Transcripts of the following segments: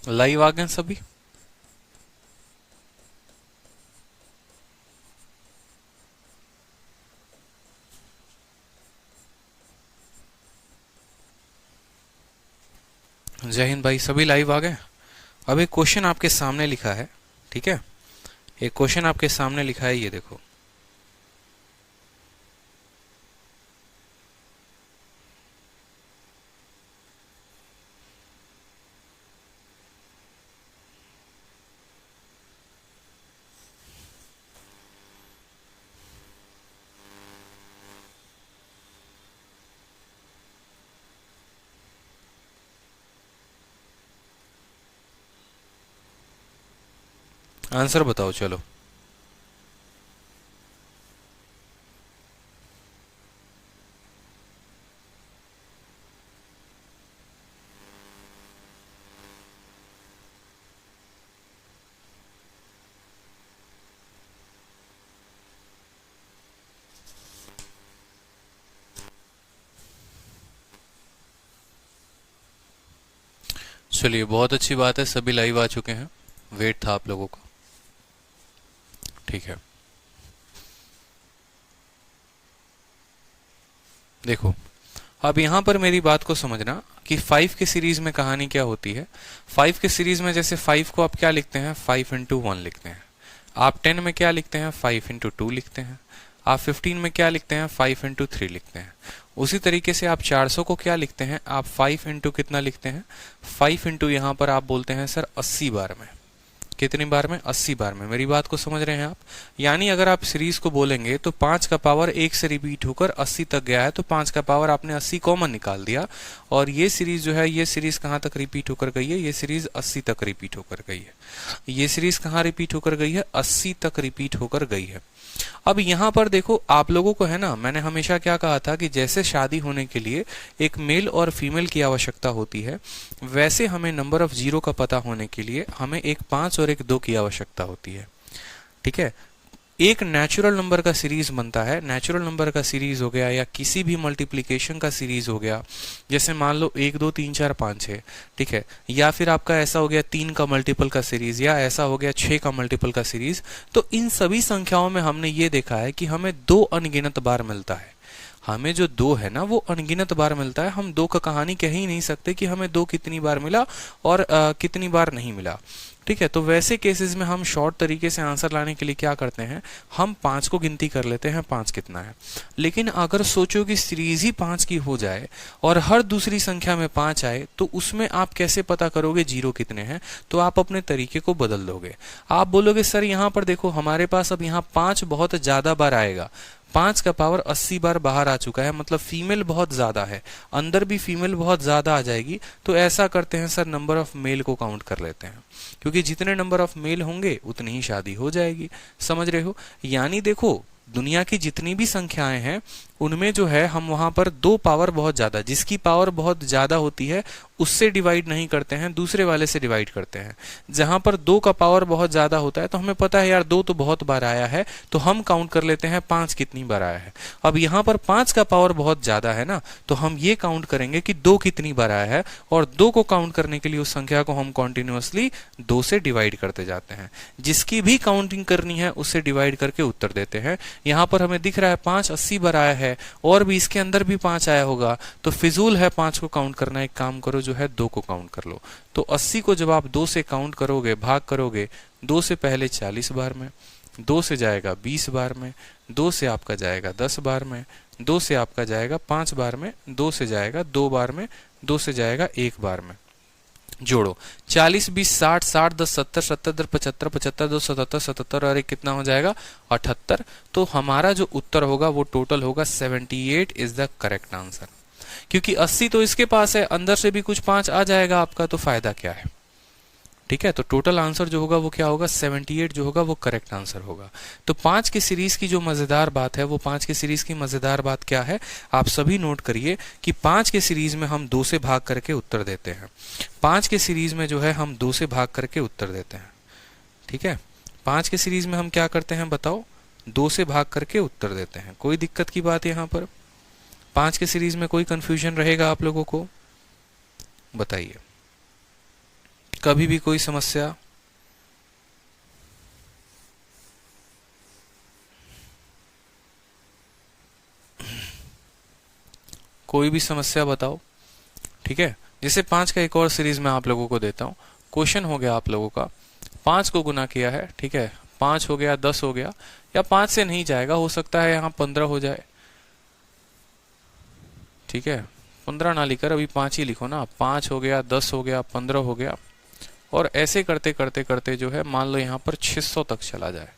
Live आ गए सभी? जय हिंद भाई, सभी लाइव आ गए? अब एक क्वेश्चन आपके सामने लिखा है, ठीक है, एक क्वेश्चन आपके सामने लिखा है, ये देखो। आंसर बताओ चलो। चलिए, बहुत अच्छी बात है, सभी लाइव आ चुके हैं। वेट था आप लोगों का, ठीक है। देखो, अब यहां पर मेरी बात को समझना कि 5 के सीरीज में कहानी क्या होती है। 5 के सीरीज में जैसे 5 को आप क्या लिखते हैं, 5 into 1 लिखते हैं। आप 10 में क्या लिखते हैं, 5 into 2 लिखते हैं। आप 15 में क्या लिखते हैं, 5 into 3 लिखते हैं। उसी तरीके से आप 400 को क्या लिखते हैं, आप 5 into कितना लिखते हैं, 5 into यहां पर आप बोलते हैं सर 80 बार में। कितनी बार में, 80 बार में। मेरी बात को समझ रहे हैं आप? यानी अगर आप सीरीज को बोलेंगे तो 5 का पावर 1 से रिपीट होकर 80 तक गया है, तो 5 का पावर आपने 80 कॉमन निकाल दिया, और ये सीरीज जो है, ये सीरीज कहां तक रिपीट होकर गई है, ये सीरीज 80 तक रिपीट होकर गई है। ये सीरीज कहां रिपीट होकर गई है, 80 तक रिपीट होकर गई है। अब यहां पर देखो, आप लोगों को है ना, मैंने हमेशा क्या कहा था कि जैसे शादी होने के लिए एक मेल और फीमेल की आवश्यकता होती है, वैसे हमें नंबर ऑफ जीरो का पता होने के लिए हमें एक 5 और एक 2 की आवश्यकता होती है, ठीक है। एक नेचुरल नंबर का सीरीज बनता है, नेचुरल नंबर का सीरीज हो गया या किसी भी मल्टीप्लिकेशन का सीरीज हो गया, जैसे मान लो 1 2 3 4 5 6, ठीक है, या फिर आपका ऐसा हो गया 3 का मल्टीपल का सीरीज, या ऐसा हो गया 6 का मल्टीपल का सीरीज। तो इन सभी संख्याओं में हमने ये देखा है कि हमें 2 अनगिनत बार मिलता है। हमें जो 2 है ना, वो अनगिनत बार मिलता है। हम 2 का कहानी कह ही नहीं सकते कि हमें 2 कितनी बार मिला और कितनी बार नहीं मिला, ठीक है। तो वैसे केसेस में हम शॉर्ट तरीके से आंसर लाने के लिए क्या करते हैं, हम 5 को गिनती कर लेते हैं, 5 कितना है। लेकिन अगर सोचो कि सीरीज ही 5 की हो जाए और हर दूसरी संख्या में 5 आए, तो उसमें आप कैसे पता करोगे जीरो कितने हैं? तो आप अपने तरीके को बदल दोगे। आप बोलोगे सर यहाँ पर देखो, हमारे पास अब यहाँ 5 बहुत ज्यादा बार आएगा, 5 का पावर 80 बार बाहर आ चुका है, मतलब फीमेल बहुत ज्यादा है, अंदर भी फीमेल बहुत ज्यादा आ जाएगी। तो ऐसा करते हैं सर, नंबर ऑफ मेल को काउंट कर लेते हैं, क्योंकि जितने नंबर ऑफ मेल होंगे उतनी ही शादी हो जाएगी। समझ रहे हो? यानी देखो, दुनिया की जितनी भी संख्याएं हैं उनमें जो है, हम वहां पर 2 पावर बहुत ज्यादा, जिसकी पावर बहुत ज्यादा होती है उससे डिवाइड नहीं करते हैं, दूसरे वाले से डिवाइड करते हैं। जहां पर 2 का पावर बहुत ज्यादा होता है, तो हमें पता है यार 2 तो बहुत बार आया है, तो हम काउंट कर लेते हैं 5 कितनी बार आया है। अब यहाँ पर 5 का पावर बहुत ज्यादा है ना, तो हम ये काउंट करेंगे कि 2 कितनी बार आया है, और 2 को काउंट करने के लिए उस संख्या को हम कॉन्टिन्यूअसली 2 से डिवाइड करते जाते हैं। जिसकी भी काउंटिंग करनी है उससे डिवाइड करके उत्तर देते हैं। यहाँ पर हमें दिख रहा है 5 80 बार आया है, और भी इसके अंदर भी 5 आया होगा, तो फिजूल है 5 को काउंट करना। एक काम करो, जो है 2 को काउंट कर लो। तो 80 को जब आप 2 से काउंट करोगे, भाग करोगे, 2 से पहले 40 बार में, 2 से जाएगा 20 बार में, 2 से आपका जाएगा 10 बार में, 2 से आपका जाएगा 5 बार में, 2 से जाएगा 2 बार में, 2 से जाएगा 1 बार में। जोड़ो, 40 20 60 60 10 70 70 10 75 75 2 77 77 और एक कितना हो जाएगा, 78। तो हमारा जो उत्तर होगा वो टोटल होगा 78 इज द करेक्ट आंसर। क्योंकि 80 तो इसके पास है, अंदर से भी कुछ 5 आ जाएगा आपका, तो फायदा क्या है? ठीक है, तो टोटल आंसर जो होगा वो क्या होगा, 78 जो होगा वो करेक्ट आंसर होगा। तो 5 के सीरीज की जो मजेदार बात है, वो 5 के सीरीज की मजेदार बात क्या है, आप सभी नोट करिए कि 5 के सीरीज में हम 2 से भाग करके उत्तर देते हैं। 5 के सीरीज में जो है हम 2 से भाग करके उत्तर देते हैं, ठीक है। 5 के सीरीज में हम क्या करते हैं बताओ, 2 से भाग करके उत्तर देते हैं। कोई दिक्कत की बात यहाँ पर? 5 के सीरीज में कोई कंफ्यूजन रहेगा आप लोगों को? बताइए, कभी भी कोई समस्या? कोई भी समस्या बताओ। ठीक है, जैसे 5 का एक और सीरीज मैं आप लोगों को देता हूं। क्वेश्चन हो गया आप लोगों का, 5 को गुना किया है, ठीक है, 5 हो गया, 10 हो गया, या 5 से नहीं जाएगा, हो सकता है यहां 15 हो जाए। ठीक है, 15 ना लिखकर अभी 5 ही लिखो ना। 5 हो गया, 10 हो गया, 15 हो गया, और ऐसे करते करते करते जो है मान लो यहां पर 600 तक चला जाए,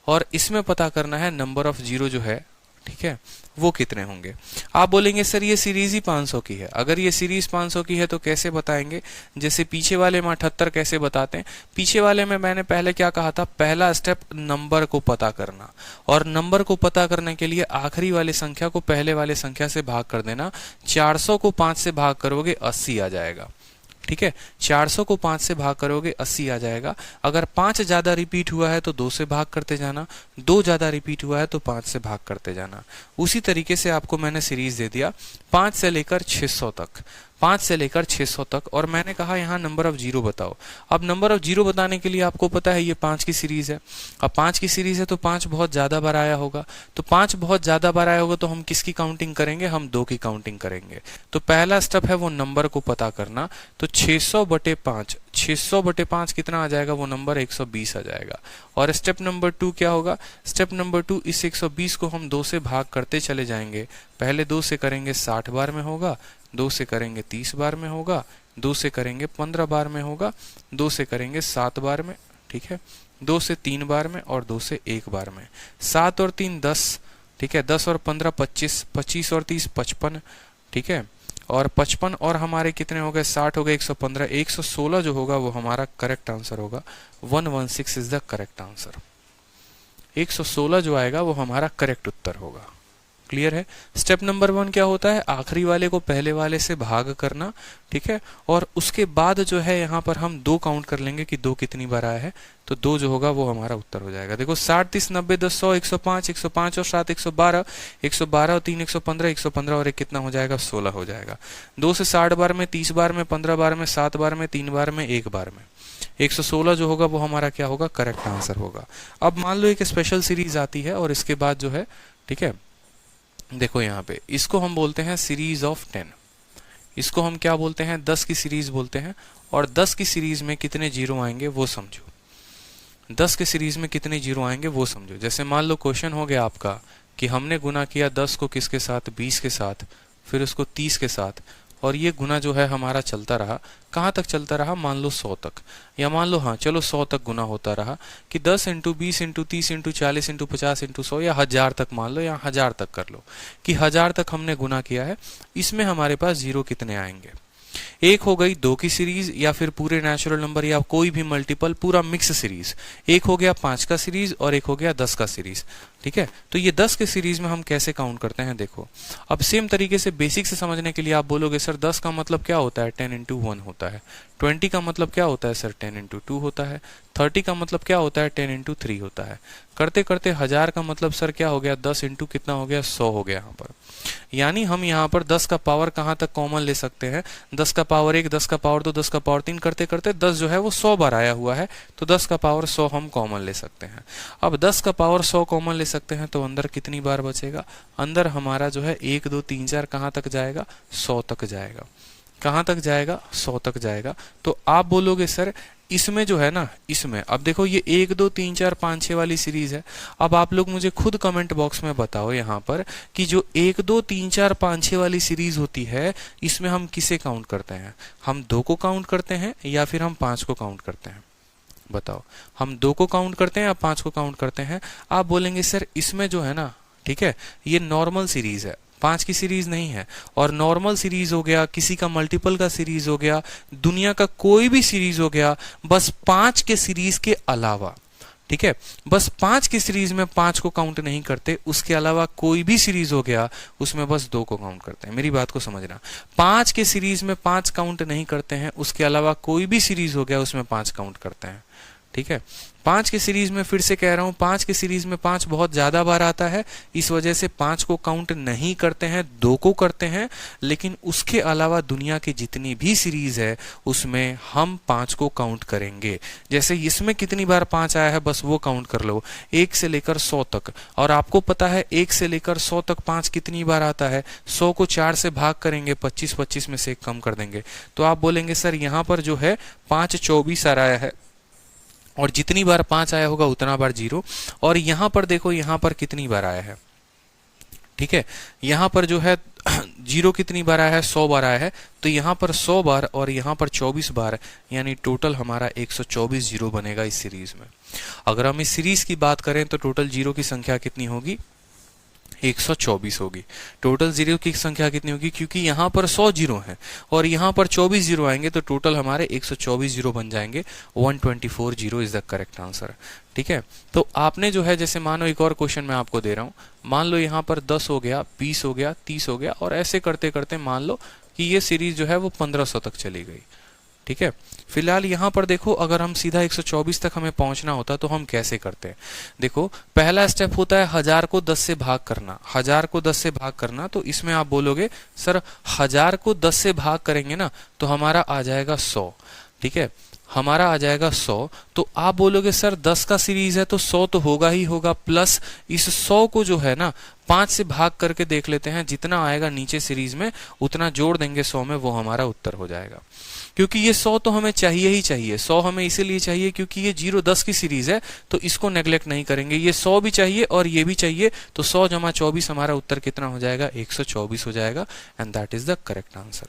और इसमें पता करना है नंबर ऑफ जीरो जो है, ठीक है, वो कितने होंगे। आप बोलेंगे सर ये सीरीज ही 500 की है। अगर ये सीरीज 500 की है तो कैसे बताएंगे? जैसे पीछे वाले में 78 कैसे बताते हैं? पीछे वाले में मैंने पहले क्या कहा था, पहला स्टेप नंबर को पता करना, और नंबर को पता करने के लिए आखिरी वाली संख्या को पहले वाले संख्या से भाग कर देना। 400 को 5 से भाग करोगे 80 आ जाएगा। ठीक है, 400 को 5 से भाग करोगे 80 आ जाएगा। अगर 5 ज्यादा रिपीट हुआ है तो 2 से भाग करते जाना, 2 ज्यादा रिपीट हुआ है तो 5 से भाग करते जाना। उसी तरीके से आपको मैंने सीरीज दे दिया 5 से लेकर 600 तक, 5 से लेकर 600 तक, और मैंने कहा यहाँ नंबर ऑफ जीरो बताओ। अब नंबर ऑफ जीरो बताने के लिए आपको पता है ये 5 की सीरीज है। अब 5 की सीरीज है तो 5 बहुत ज्यादा बार आया होगा, तो 5 बहुत ज्यादा बार आया होगा तो हम किसकी काउंटिंग करेंगे? हम 2 की काउंटिंग करेंगे। तो पहला स्टेप है वो नंबर को पता करना। तो 600 बटे 5, 600 बटे 5 कितना आ जाएगा? वो नंबर 120 आ जाएगा। और स्टेप नंबर 2 क्या होगा? स्टेप नंबर 2, इस 120 को हम 2 से भाग करते चले जाएंगे। पहले 2 से करेंगे 60 बार में होगा, 2 से करेंगे 30 बार में होगा, 2 से करेंगे 15 बार में होगा, 2 से करेंगे 7 बार में, ठीक है, 2 से 3 बार में, और 2 से 1 बार में। 7 और 3 10, ठीक है, 10 और 15 25, 25 और 30 55, ठीक है, और 55 और हमारे कितने हो गए? 60 हो गए, 115, 116 जो होगा वो हमारा करेक्ट आंसर होगा। 116 इज द करेक्ट आंसर। 116 जो आएगा वो हमारा करेक्ट उत्तर होगा। क्लियर है? स्टेप नंबर 1 क्या होता है? आखिरी वाले को पहले वाले से भाग करना, ठीक है, और उसके बाद जो है यहाँ पर हम 2 काउंट कर लेंगे कि 2 कितनी बार आया है, तो 2 जो होगा वो हमारा उत्तर हो जाएगा। देखो 60 30 90 10 100 105, 105 और 7 112, 112 और 3 115, 115 और 1 कितना हो जाएगा? 16 हो जाएगा। 2 से 60 बार में, 30 बार में, 15 बार में, 7 बार में, 3 बार में, 1 बार में, 116 जो होगा वो हमारा क्या होगा? करेक्ट आंसर होगा। अब मान लो एक स्पेशल सीरीज आती है और इसके बाद जो है, ठीक है, देखो यहाँ पे इसको हम बोलते हैं सीरीज ऑफ 10। इसको हम क्या बोलते हैं? 10 की सीरीज बोलते हैं। और 10 की सीरीज में कितने जीरो आएंगे वो समझो। 10 की सीरीज में कितने जीरो आएंगे वो समझो। जैसे मान लो क्वेश्चन हो गया आपका कि हमने गुना किया 10 को किसके साथ? 20 के साथ, फिर उसको 30 के साथ, और ये गुना जो है हमारा चलता रहा। कहाँ तक चलता रहा? मान लो 100 तक, या मान लो हाँ चलो 100 तक गुना होता रहा कि 10 into 20 into 30 into 40 into 50 into 100 या 1000 तक मान लो, या 1000 तक कर लो कि 1000 तक हमने गुना किया है। इसमें हमारे पास जीरो कितने आएंगे? एक हो गई 2 की सीरीज, या फिर पूरे नेचुरल नंबर या कोई भी मल्टीपल, पूरा मिक्स सीरीज। एक हो गया 5 का सीरीज और एक हो गया 10 का सीरीज। ठीक है, तो ये 10 के सीरीज में हम कैसे काउंट करते हैं? देखो अब सेम तरीके से बेसिक से समझने के लिए आप बोलोगे सर 10 का मतलब क्या होता है? 10 इंटू 1 होता है। 20 का मतलब क्या होता है सर? 10 इंटू 2 होता है। 30 का मतलब क्या होता है? 10 इंटू 3 होता है। करते करते 1000 का मतलब सर क्या हो गया? 10 इंटू कितना हो गया? 100 हो गया यहाँ पर। यानी हम यहाँ पर 10 का पावर कहाँ तक कॉमन ले सकते हैं? 10 का पावर 1, 10 का पावर 2, 10 का पावर 3, करते करते 10 जो है वो 100 बार आया हुआ है, तो 10 का पावर 100 हम कॉमन ले सकते हैं। अब 10 का पावर 100 कॉमन ले सकते हैं तो अंदर कितनी बार बचेगा? अंदर हमारा जो है 1 2 3 4 कहाँ तक जाएगा? 100 तक जाएगा। कहाँ तक जाएगा? 100 तक जाएगा। तो आप बोलोगे सर इसमें जो है ना, इसमें अब देखो ये 1 2 3 4 5 6 वाली सीरीज है। अब आप लोग मुझे खुद कमेंट बॉक्स में बताओ यहाँ पर कि जो 1 2 3 4 5 6 वाली सीरीज होती है इसमें हम किसे काउंट करते हैं? हम 2 को काउंट करते हैं या फिर हम 5 को काउंट करते हैं? बताओ, हम 2 को काउंट करते हैं या 5 को काउंट करते हैं? आप बोलेंगे सर इसमें जो है ना, ठीक है, ये नॉर्मल सीरीज है, 5 की सीरीज नहीं है। और नॉर्मल सीरीज हो गया, किसी का मल्टीपल का सीरीज हो गया, दुनिया का कोई भी सीरीज हो गया, बस 5 के सीरीज के अलावा, ठीक है, बस 5 की सीरीज में 5 को काउंट नहीं करते, उसके अलावा कोई भी सीरीज हो गया उसमें बस 2 को काउंट करते हैं। मेरी बात को समझना, 5 के सीरीज में 5 काउंट नहीं करते हैं, उसके अलावा कोई भी सीरीज हो गया उसमें 5 काउंट करते हैं। ठीक है। 5 की सीरीज में फिर से कह रहा हूं, 5 की सीरीज में 5 बहुत ज्यादा बार आता है, इस वजह से 5 को काउंट नहीं करते हैं, 2 को करते हैं। लेकिन उसके अलावा दुनिया की जितनी भी सीरीज है उसमें हम 5 को काउंट करेंगे। जैसे इसमें कितनी बार 5 आया है बस वो काउंट कर लो, 1 से लेकर 100 तक। और आपको पता है 1 से लेकर 100 तक 5 कितनी बार आता है, 100 को 4 से भाग करेंगे, 25 25 में से 1 कम कर देंगे। तो आप बोलेंगे सर यहाँ पर जो है 5 24 आया है, और जितनी बार 5 आया होगा उतना बार 0। और यहां पर देखो यहां पर कितनी बार आया है, ठीक है। यहां पर जो है 0 कितनी बार आया है, 100 बार आया है। तो यहां पर 100 बार और यहां पर 24 बार, यानी टोटल हमारा 124 जीरो बनेगा इस सीरीज में। अगर हम इस सीरीज की बात करें तो टोटल जीरो की संख्या कितनी होगी, 124 होगी। टोटल जीरो की संख्या कितनी होगी, क्योंकि यहां पर 100 जीरो है और यहां पर 24 जीरो आएंगे तो टोटल हमारे 124 जीरो बन जाएंगे। 124 zero is the correct answer, ठीक है। तो आपने जो है, जैसे मानो एक और क्वेश्चन मैं आपको दे रहा हूं, मान लो यहां पर 10 हो गया, 20 हो गया, 30 हो गया, और ऐसे करते करते मान लो कि ये सीरीज जो है वो 1500 तक चली गई, ठीक है। फिलहाल यहां पर देखो, अगर हम सीधा 124 तक हमें पहुंचना होता तो हम कैसे करते हैं। देखो पहला स्टेप होता है 1000 को 10 से भाग करना। 1000 को 10 से भाग करना, तो इसमें आप बोलोगे सर 1000 को 10 से भाग करेंगे ना तो हमारा आ जाएगा 100, ठीक है, हमारा आ जाएगा 100। तो आप बोलोगे सर 10 का सीरीज है तो 100 तो होगा ही होगा, प्लस इस 100 को जो है ना 5 से भाग करके देख लेते हैं, जितना आएगा नीचे सीरीज में उतना जोड़ देंगे 100 में, वो हमारा उत्तर हो जाएगा। क्योंकि ये 100 तो हमें चाहिए ही चाहिए, 100 हमें इसीलिए चाहिए क्योंकि ये 0 10 की सीरीज है, तो इसको नेग्लेक्ट नहीं करेंगे। ये 100 भी चाहिए और ये भी चाहिए, तो 100 जमा 24 हमारा उत्तर कितना हो जाएगा, 124 हो जाएगा, and that is the correct answer.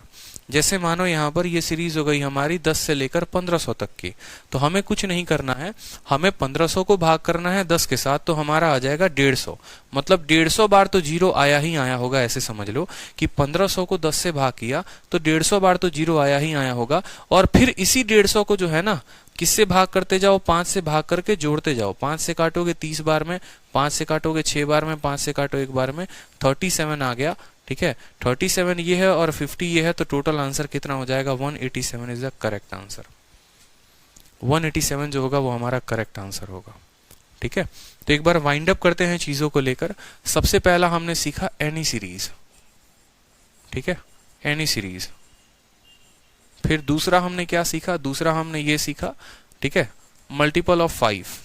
जैसे मानो यहाँ पर ये सीरीज हो गई हमारी 10 से लेकर 1500 तक की, तो हमें कुछ नहीं करना है, हमें 1500 को भाग करना है 10 के साथ, तो हमारा आ जाएगा 150। मतलब 150 बार तो 0 आया ही आया होगा, ऐसे समझ लो कि 1500 को 10 से भाग किया तो 150 बार तो 0 आया ही आया होगा। और फिर इसी 150 को जो है ना किससे भाग करते जाओ, 5 से भाग करके जोड़ते जाओ। 5 से काटोगे 30 बार में, 5 से काटोगे 6 बार में, 5 से काटो 1 बार में, 37 आ गया, ठीक है। 37 ये है और 50 ये है, तो टोटल आंसर कितना हो जाएगा, 187 इज द करेक्ट आंसर। 187 जो होगा वो हमारा करेक्ट आंसर होगा, ठीक है। तो एक बार वाइंड अप करते हैं चीजों को लेकर। सबसे पहला हमने सीखा एनी सीरीज, ठीक है, एनी सीरीज। फिर दूसरा हमने क्या सीखा, दूसरा हमने ये सीखा, ठीक है, मल्टीपल ऑफ 5।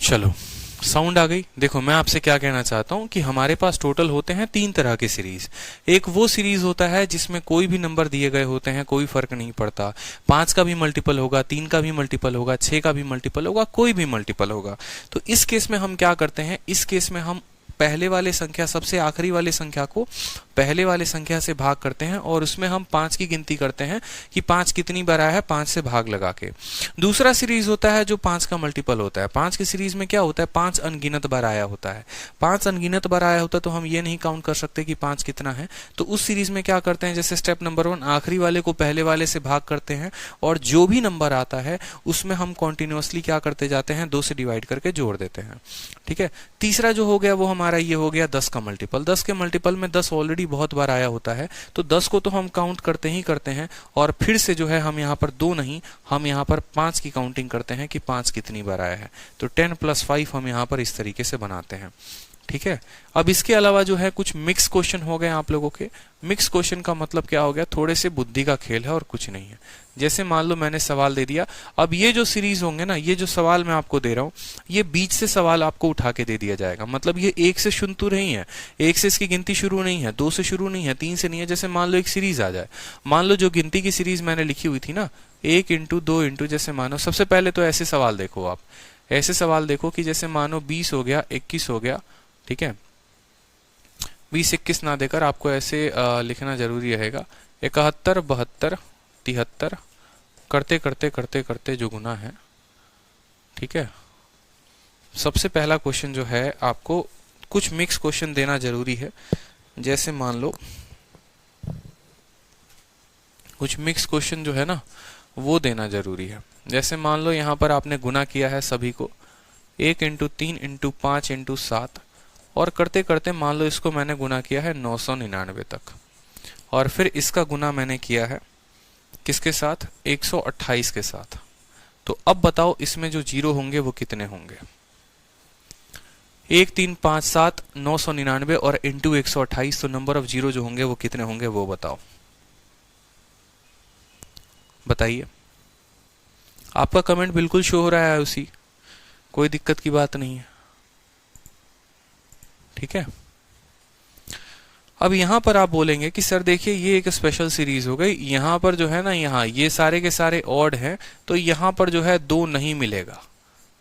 चलो साउंड आ गई। देखो मैं आपसे क्या कहना चाहता हूं कि हमारे पास टोटल होते हैं 3 तरह के सीरीज। एक वो सीरीज होता है जिसमें कोई भी नंबर दिए गए होते हैं, कोई फर्क नहीं पड़ता, 5 का भी मल्टीपल होगा, 3 का भी मल्टीपल होगा, 6 का भी मल्टीपल होगा, कोई भी मल्टीपल होगा। तो इस केस में हम क्या करते हैं, इस केस में हम पहले वाले संख्या, सबसे आखिरी वाले संख्या को पहले वाले संख्या से भाग करते हैं और उसमें हम 5 की गिनती करते हैं कि 5 कितनी बार आया है, 5 से भाग लगा के। दूसरा सीरीज होता है जो 5 का मल्टीपल होता है। 5 की सीरीज में क्या होता है, 5 अनगिनत बार आया होता है। 5 अनगिनत बार आया होता है तो हम ये नहीं काउंट कर सकते कि 5 कितना है। तो उस सीरीज में क्या करते हैं, जैसे स्टेप नंबर 1, आखिरी वाले को पहले वाले से भाग करते हैं और जो भी नंबर आता है उसमें हम कॉन्टिन्यूअसली क्या करते जाते हैं, 2 से डिवाइड करके जोड़ देते हैं। ठीक है। तीसरा जो हो गया वो हमारा ये हो गया 10 का मल्टीपल। 10 के मल्टीपल में 10 ऑलरेडी बहुत बार आया होता है, तो 10 को तो हम काउंट करते ही करते हैं और फिर से जो है हम यहाँ पर 2 नहीं, हम यहाँ पर 5 की काउंटिंग करते हैं कि 5 कितनी बार आया है। तो 10 + 5 हम यहाँ पर इस तरीके से बनाते हैं। ठीक है। अब इसके अलावा जो है कुछ मिक्स क्वेश्चन हो गए आप लोगों के। मिक्स क्वेश्चन का मतलब क्या हो गया, थोड़े से बुद्धि का खेल है और कुछ नहीं है। जैसे मान लो मैंने सवाल दे दिया, अब ये जो सीरीज होंगे ना, ये जो सवाल मैं आपको दे रहा हूं, ये बीच से सवाल आपको उठा के दे दिया जाएगा। मतलब ये 1 से शुरू तो नहीं है, 1 से इसकी गिनती शुरू नहीं है, 2 से शुरू नहीं है, 3 से नहीं है। जैसे मान लो एक सीरीज आ जाए, मान लो जो गिनती की सीरीज मैंने लिखी हुई थी ना, 1 × 2 × जैसे मानो, सबसे पहले तो ऐसे सवाल देखो, आप ऐसे सवाल देखो कि जैसे मानो 20 हो गया, 21 हो गया। ठीक है। 20-21 ना देकर आपको ऐसे लिखना जरूरी रहेगा, 71, 72, 73, करते करते करते करते जो गुना है। ठीक है। सबसे पहला क्वेश्चन जो है आपको कुछ मिक्स क्वेश्चन देना जरूरी है। जैसे मान लो कुछ मिक्स क्वेश्चन जो है ना वो देना जरूरी है। जैसे मान लो यहाँ पर आपने गुना किया है सभी को, 1 × 3 × 5 × 7, और करते करते मान लो इसको मैंने गुना किया है 999 तक, और फिर इसका गुना मैंने किया है किसके साथ, 128 के साथ। तो अब बताओ इसमें जो जीरो होंगे वो कितने होंगे। 1 3 5 7 999 और इंटू 128, तो नंबर ऑफ जीरो जो होंगे वो कितने होंगे वो बताओ, बताइए। आपका कमेंट बिल्कुल शो हो रहा है उसी, कोई दिक्कत की बात नहीं है। ठीक है। अब यहां पर आप बोलेंगे कि सर देखिए ये एक स्पेशल सीरीज हो गई, यहां पर जो है ना, यहाँ ये सारे के सारे ऑड हैं, तो यहां पर जो है 2 नहीं मिलेगा।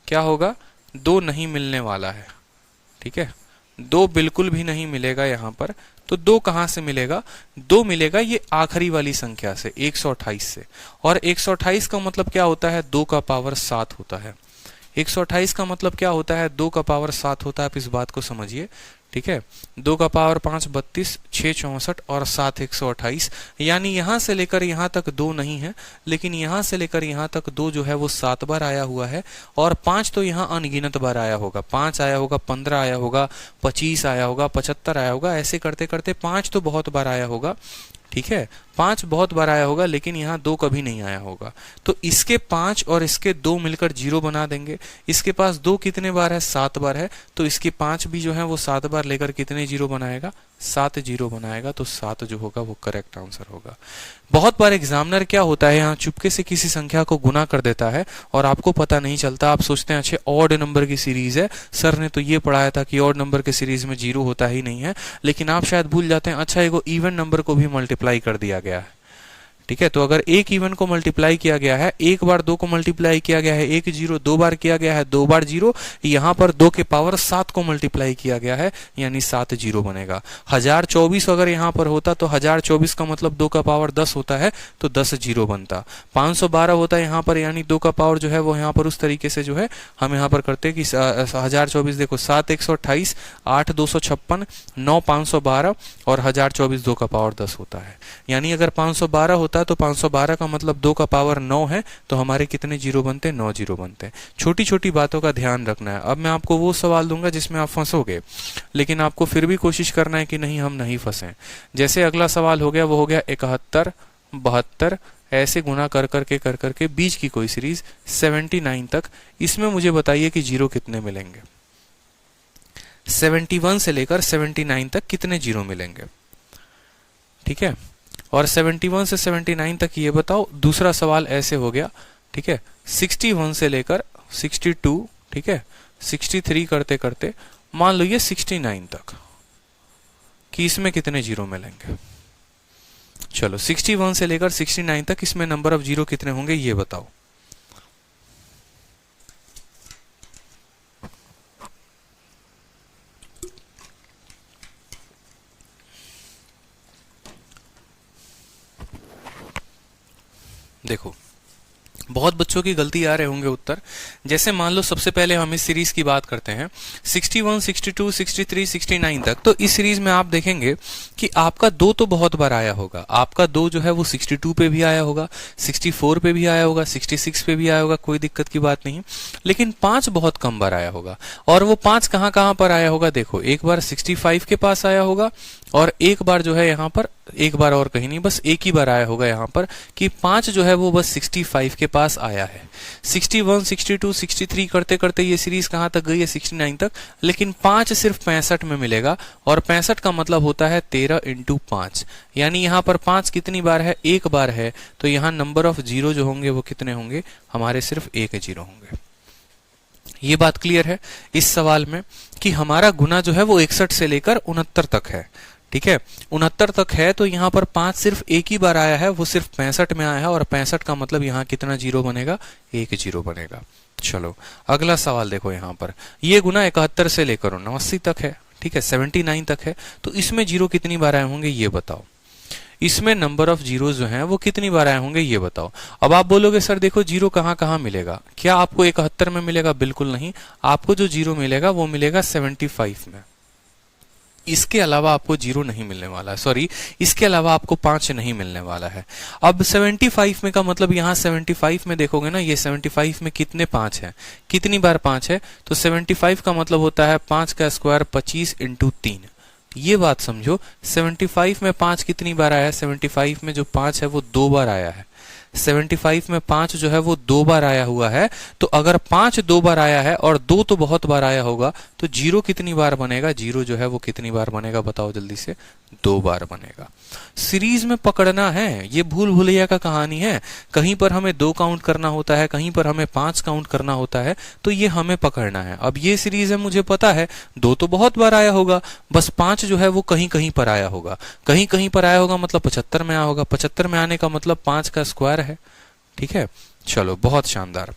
क्या होगा, 2 नहीं मिलने वाला है। ठीक है। 2 बिल्कुल भी नहीं मिलेगा यहाँ पर। तो 2 कहां से मिलेगा, 2 मिलेगा ये आखिरी वाली संख्या से, 128 से। और 128 का मतलब क्या होता है, 2 का पावर 7 होता है। 128 का मतलब क्या होता है, 2 का पावर 7 होता है। आप इस बात को समझिए। ठीक है। 2 का पावर 5 32, 6 64 और 7 128। यानी यहां से लेकर यहां तक 2 नहीं है, लेकिन यहां से लेकर यहां तक 2 जो है वो 7 बार आया हुआ है। और 5 तो यहां अनगिनत बार आया होगा, 5 आया होगा, 15 आया होगा, 25 आया होगा, 75 आया होगा। ऐसे करते करते 5 तो बहुत बार आया होगा। ठीक है। 5 बहुत बार आया होगा, लेकिन यहाँ 2 कभी नहीं आया होगा। तो इसके 5 और इसके 2 मिलकर 0 बना देंगे। इसके पास 2 कितने बार है, 7 बार है, तो इसके 5 भी जो है वो 7 बार लेकर कितने 0 बनाएगा, 7 0 बनाएगा। तो 7 जो होगा वो करेक्ट आंसर होगा। बहुत बार एग्जामिनर क्या होता है, यहाँ चुपके से किसी संख्या को गुना कर देता है और आपको पता नहीं चलता। आप सोचते हैं अच्छे ऑड नंबर की सीरीज है, सर ने तो ये पढ़ाया था कि ऑड नंबर की सीरीज में 0 होता ही नहीं है। लेकिन आप शायद भूल जाते हैं, अच्छा एगो इवन नंबर को भी मल्टीप्लाई कर दिया गया है। ठीक है। तो अगर एक इवन को मल्टीप्लाई किया गया है, एक बार 2 को मल्टीप्लाई किया गया है, 1 0, 2 बार किया गया है, 2 बार 0, यहाँ पर 2 के पावर 7 को मल्टीप्लाई किया गया है, यानी 7 0 बनेगा। 1024 अगर यहाँ पर होता तो 1024 का मतलब 2 का पावर 10 होता है, तो 10 0 बनता। 512 होता है यहाँ पर, यानी 2 का पावर जो है वो यहाँ पर उस तरीके से जो है हम यहाँ पर करते हैं कि 1024 देखो, 7 128, 8 256, 9 512 और 1024 2 का पावर 10 होता है। यानी अगर 512 होता तो 512 का मतलब 2 का पावर 9 है, तो हमारे कितने 0 बनते हैं, 9 0 बनते हैं। छोटी छोटी बातों का ध्यान रखना है। अब मैं आपको वो सवाल दूंगा जिसमें आप फंसोगे, लेकिन आपको फिर भी कोशिश करना है कि नहीं हम नहीं फंसे। जैसे अगला सवाल हो गया, वो हो गया 71 72, ऐसे गुना कर करके बीच की कोई सीरीज 79 तक। इसमें मुझे बताइए कि 0 कितने मिलेंगे, 71 से लेकर 79 तक कितने 0 मिलेंगे। ठीक है। और 71 से 79 तक ये बताओ। दूसरा सवाल ऐसे हो गया। ठीक है। 61 से लेकर 62, ठीक है, 63 करते करते मान लो ये 69 तक, कि इसमें कितने जीरो मिलेंगे। चलो 61 से लेकर 69 तक इसमें नंबर ऑफ जीरो कितने होंगे ये बताओ। देखो बहुत बच्चों की गलती आ रहे होंगे उत्तर। जैसे मान लो सबसे पहले हम इस सीरीज की बात करते हैं 61, 62, 63, 69 तक। तो इस सीरीज में आप देखेंगे कि आपका 2 तो बहुत बार आया होगा। आपका 2 जो है वो 62 पे भी आया होगा, 64 पे भी आया होगा, 66 पे भी आया होगा, कोई दिक्कत की बात नहीं। लेकिन 5 बहुत कम बार आया होगा। और वो 5 कहां कहां पर आया होगा, देखो एक बार 65 के पास आया होगा, और एक बार जो है यहाँ पर, एक बार और कहीं नहीं, बस एक ही बार आया होगा यहाँ पर, कि 5 जो है वो बस 65 के पास आया है। 61, 62, 63 करते करते ये सीरीज कहां तक गई है, 69 तक। लेकिन 5 सिर्फ 65 में मिलेगा, और 65 का मतलब होता है 13 × 5, यानी यहाँ पर 5 कितनी बार है, एक बार है। तो यहाँ नंबर ऑफ जीरो जो होंगे वो कितने होंगे, हमारे सिर्फ एक जीरो होंगे। ये बात क्लियर है इस सवाल में कि हमारा गुना जो है वो 61 से लेकर 69 तक है। ठीक है, 69 तक है। तो यहाँ पर 5 सिर्फ एक ही बार आया है, वो सिर्फ 65 में आया है, और 65 का मतलब यहाँ कितना जीरो बनेगा, एक जीरो बनेगा। चलो अगला सवाल देखो, यहाँ पर ये गुना 71 से लेकर 79 तक है। ठीक है, 79 तक है। तो इसमें जीरो कितनी बार आए होंगे ये बताओ। इसमें नंबर ऑफ जीरो जो हैं वो कितनी बार आए होंगे ये बताओ। अब आप बोलोगे सर देखो जीरो कहाँ कहाँ मिलेगा, क्या आपको 71 में मिलेगा? बिल्कुल नहीं, आपको जो जीरो मिलेगा वो मिलेगा 75 में। इसके अलावा आपको जीरो नहीं मिलने वाला है, सॉरी इसके अलावा आपको 5 नहीं मिलने वाला है। अब 75 में का मतलब यहाँ 75 में देखोगे ना, ये 75 में कितने 5 है, कितनी बार 5 है, तो 75 का मतलब होता है 5 का स्क्वायर 25 × 3। ये बात समझो, 75 में 5 कितनी बार आया है, 75 में जो 5 है वो 2 बार आया है। 75 में 5 जो है वो 2 बार आया हुआ है। तो अगर 5 2 बार आया है और 2 तो बहुत बार आया होगा, तो जीरो कितनी बार बनेगा, जीरो जो है वो कितनी बार बनेगा बताओ जल्दी से, 2 बार बनेगा। सीरीज में पकड़ना है, ये भूल भुलैया का कहानी है। कहीं पर हमें 2 काउंट करना होता है, कहीं पर हमें 5 काउंट करना होता है, तो ये हमें पकड़ना है। अब ये सीरीज है, मुझे पता है 2 तो बहुत बार आया होगा, बस 5 जो है वो कहीं कहीं पर आया होगा। कहीं कहीं पर आया होगा मतलब 75 में आया होगा, 75 में आने का मतलब 5 का स्क्वायर है। ठीक है, चलो बहुत शानदार।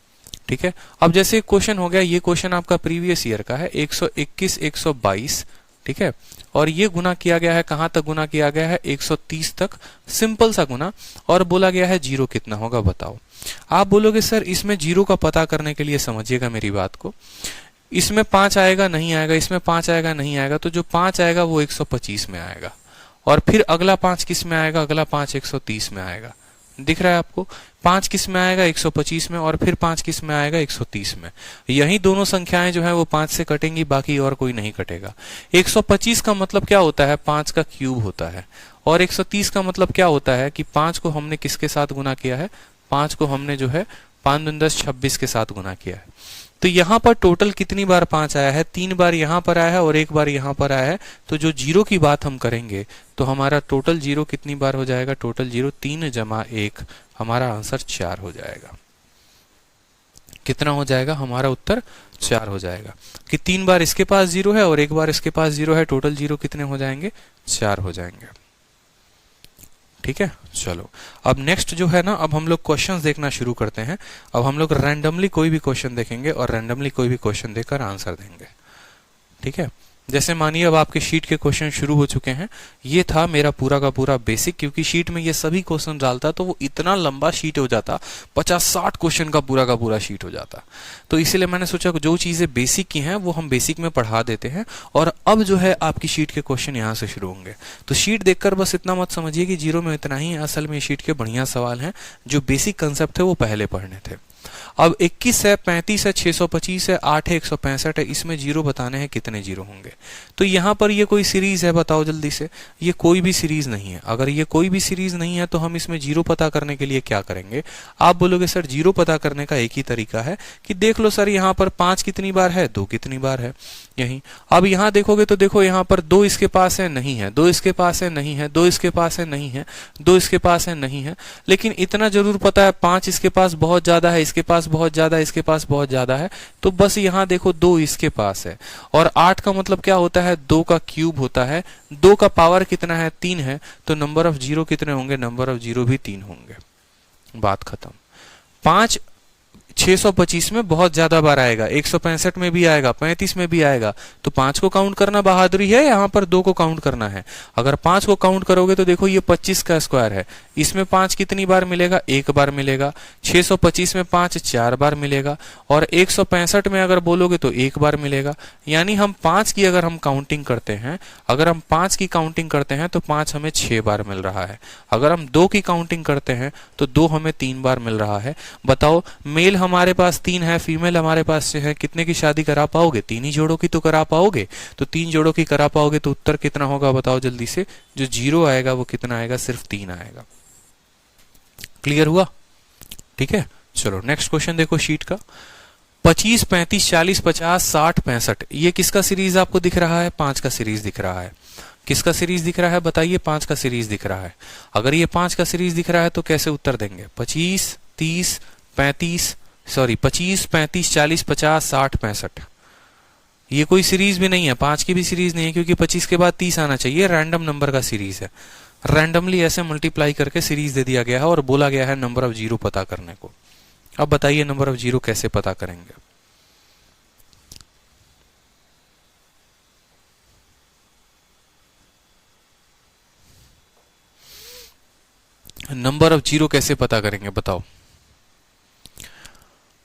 ठीक है, अब जैसे क्वेश्चन हो गया, ये क्वेश्चन आपका प्रीवियस ईयर का है, 121, 122। ठीक है, और ये गुना किया गया है, कहां तक गुना किया गया है, 130 तक, सिंपल सा गुना। और बोला गया है जीरो कितना होगा बताओ। आप बोलोगे सर इसमें जीरो का पता करने के लिए समझिएगा मेरी बात को, इसमें 5 आएगा नहीं आएगा, इसमें 5 आएगा नहीं आएगा, तो जो 5 आएगा वो 125 में आएगा, और फिर अगला 5 किस में आएगा, अगला 5 130 में आएगा। दिख रहा है आपको, 5 किस में आएगा, 125 में, और फिर 5 किस में आएगा, 130 में। यही दोनों संख्याएं जो है वो 5 से कटेंगी, बाकी और कोई नहीं कटेगा। 125 का मतलब क्या होता है, 5 का क्यूब होता है, और 130 का मतलब क्या होता है कि 5 को हमने किसके साथ गुना किया है, 5 को हमने जो है 5 दूनी 10 26 के साथ गुना किया है। तो यहाँ पर टोटल कितनी बार 5 आया है, 3 बार यहाँ पर आया है और 1 बार यहाँ पर आया है। तो जो जीरो की बात हम करेंगे तो हमारा टोटल जीरो कितनी बार हो जाएगा, टोटल जीरो 3 + 1, हमारा आंसर 4 हो जाएगा। कितना हो जाएगा, हमारा उत्तर 4 हो जाएगा, कि 3 बार इसके पास जीरो है और 1 बार इसके पास जीरो है। टोटल जीरो कितने हो जाएंगे, 4 हो जाएंगे। ठीक है, चलो अब नेक्स्ट जो है ना, अब हम लोग क्वेश्चंस देखना शुरू करते हैं। अब हम लोग रैंडमली कोई भी क्वेश्चन देखेंगे और रैंडमली कोई भी क्वेश्चन देकर आंसर देंगे। ठीक है, जैसे मानिए अब आपके शीट के क्वेश्चन शुरू हो चुके हैं। ये था मेरा पूरा का पूरा बेसिक, क्योंकि शीट में ये सभी क्वेश्चन डालता तो वो इतना लंबा शीट हो जाता, 50-60 क्वेश्चन का पूरा शीट हो जाता। तो इसीलिए मैंने सोचा जो चीजें बेसिक की हैं वो हम बेसिक में पढ़ा देते हैं। और अब जो है आपकी शीट के क्वेश्चन यहाँ से शुरू होंगे। तो शीट देखकर बस इतना मत समझिए कि जीरो में इतना ही, असल में शीट के बढ़िया सवाल हैं। जो बेसिक कंसेप्ट थे वो पहले पढ़ने थे। अब 21 है, 35 है, 625 है, 8 है, 165 है, इसमें जीरो बताने हैं कितने जीरो होंगे। तो यहाँ पर ये कोई सीरीज है, बताओ जल्दी से, ये कोई भी सीरीज नहीं है। अगर ये कोई भी सीरीज नहीं है तो हम इसमें जीरो पता करने के लिए क्या करेंगे। आप बोलोगे सर जीरो पता करने का एक ही तरीका है कि देख लो सर यहाँ पर 5 कितनी बार है, 2 कितनी बार है, यही। अब यहाँ देखोगे तो देखो यहाँ पर 2 इसके पास है, नहीं है, 2 इसके पास है, नहीं है, 2 इसके पास है, नहीं है, 2 इसके पास है, नहीं है। लेकिन इतना जरूर पता है 5 इसके पास बहुत ज्यादा है, इसके पास बहुत ज्यादा, इसके पास बहुत ज्यादा है, तो बस यहाँ देखो 2 इसके पास है। और 8 का मतलब क्या होता है, 2 का क्यूब होता है। 2 का पावर कितना है, 3 है, तो नंबर ऑफ जीरो कितने होंगे, नंबर ऑफ जीरो भी 3 होंगे। बात खत्म। 5 625 में बहुत ज्यादा बार आएगा, 165 में भी आएगा, 35 में भी आएगा, तो 5 को काउंट करना बहादुरी है, यहाँ पर 2 को काउंट करना है। अगर 5 को काउंट करोगे तो देखो ये 25 का स्क्वायर है, इसमें 5 कितनी बार मिलेगा, 1 बार मिलेगा। 625 में 5 4 बार मिलेगा, और 165 में अगर बोलोगे तो 1 बार मिलेगा। यानी हम 5 की अगर हम काउंटिंग करते हैं, अगर हम 5 की काउंटिंग करते हैं तो 5 हमें 6 बार मिल रहा है। अगर हम 2 की काउंटिंग करते हैं तो 2 हमें 3 बार मिल रहा है। बताओ, मेल हमारे पास 3 है, फीमेल हमारे पास है, कितने की शादी करा पाओगे, 3 ही जोड़ों की तो करा पाओगे। तो 3 जोड़ों की करा पाओगे तो उत्तर कितना होगा, बताओ जल्दी से। जो 0 आएगा वो कितना आएगा, सिर्फ 3 आएगा। क्लियर हुआ? ठीक है, चलो नेक्स्ट क्वेश्चन देखो शीट का। 25 35 40 50 60 65, ये किसका सीरीज आपको दिख रहा है, 5 का सीरीज दिख रहा है। किसका सीरीज दिख रहा है, बताइए, 5 का सीरीज दिख रहा है। अगर ये 5 का सीरीज दिख रहा है तो कैसे उत्तर देंगे, 25 30 35 25 35 40 50 60 65। ये कोई सीरीज भी नहीं है, 5 की भी सीरीज नहीं है, क्योंकि 25 के बाद 30 आना चाहिए, रैंडम नंबर का सीरीज है। रैंडमली ऐसे मल्टीप्लाई करके सीरीज दे दिया गया है और बोला गया है नंबर ऑफ जीरो पता करने को। अब बताइए नंबर ऑफ जीरो कैसे पता करेंगे। नंबर ऑफ जीरो कैसे पता करेंगे बताओ।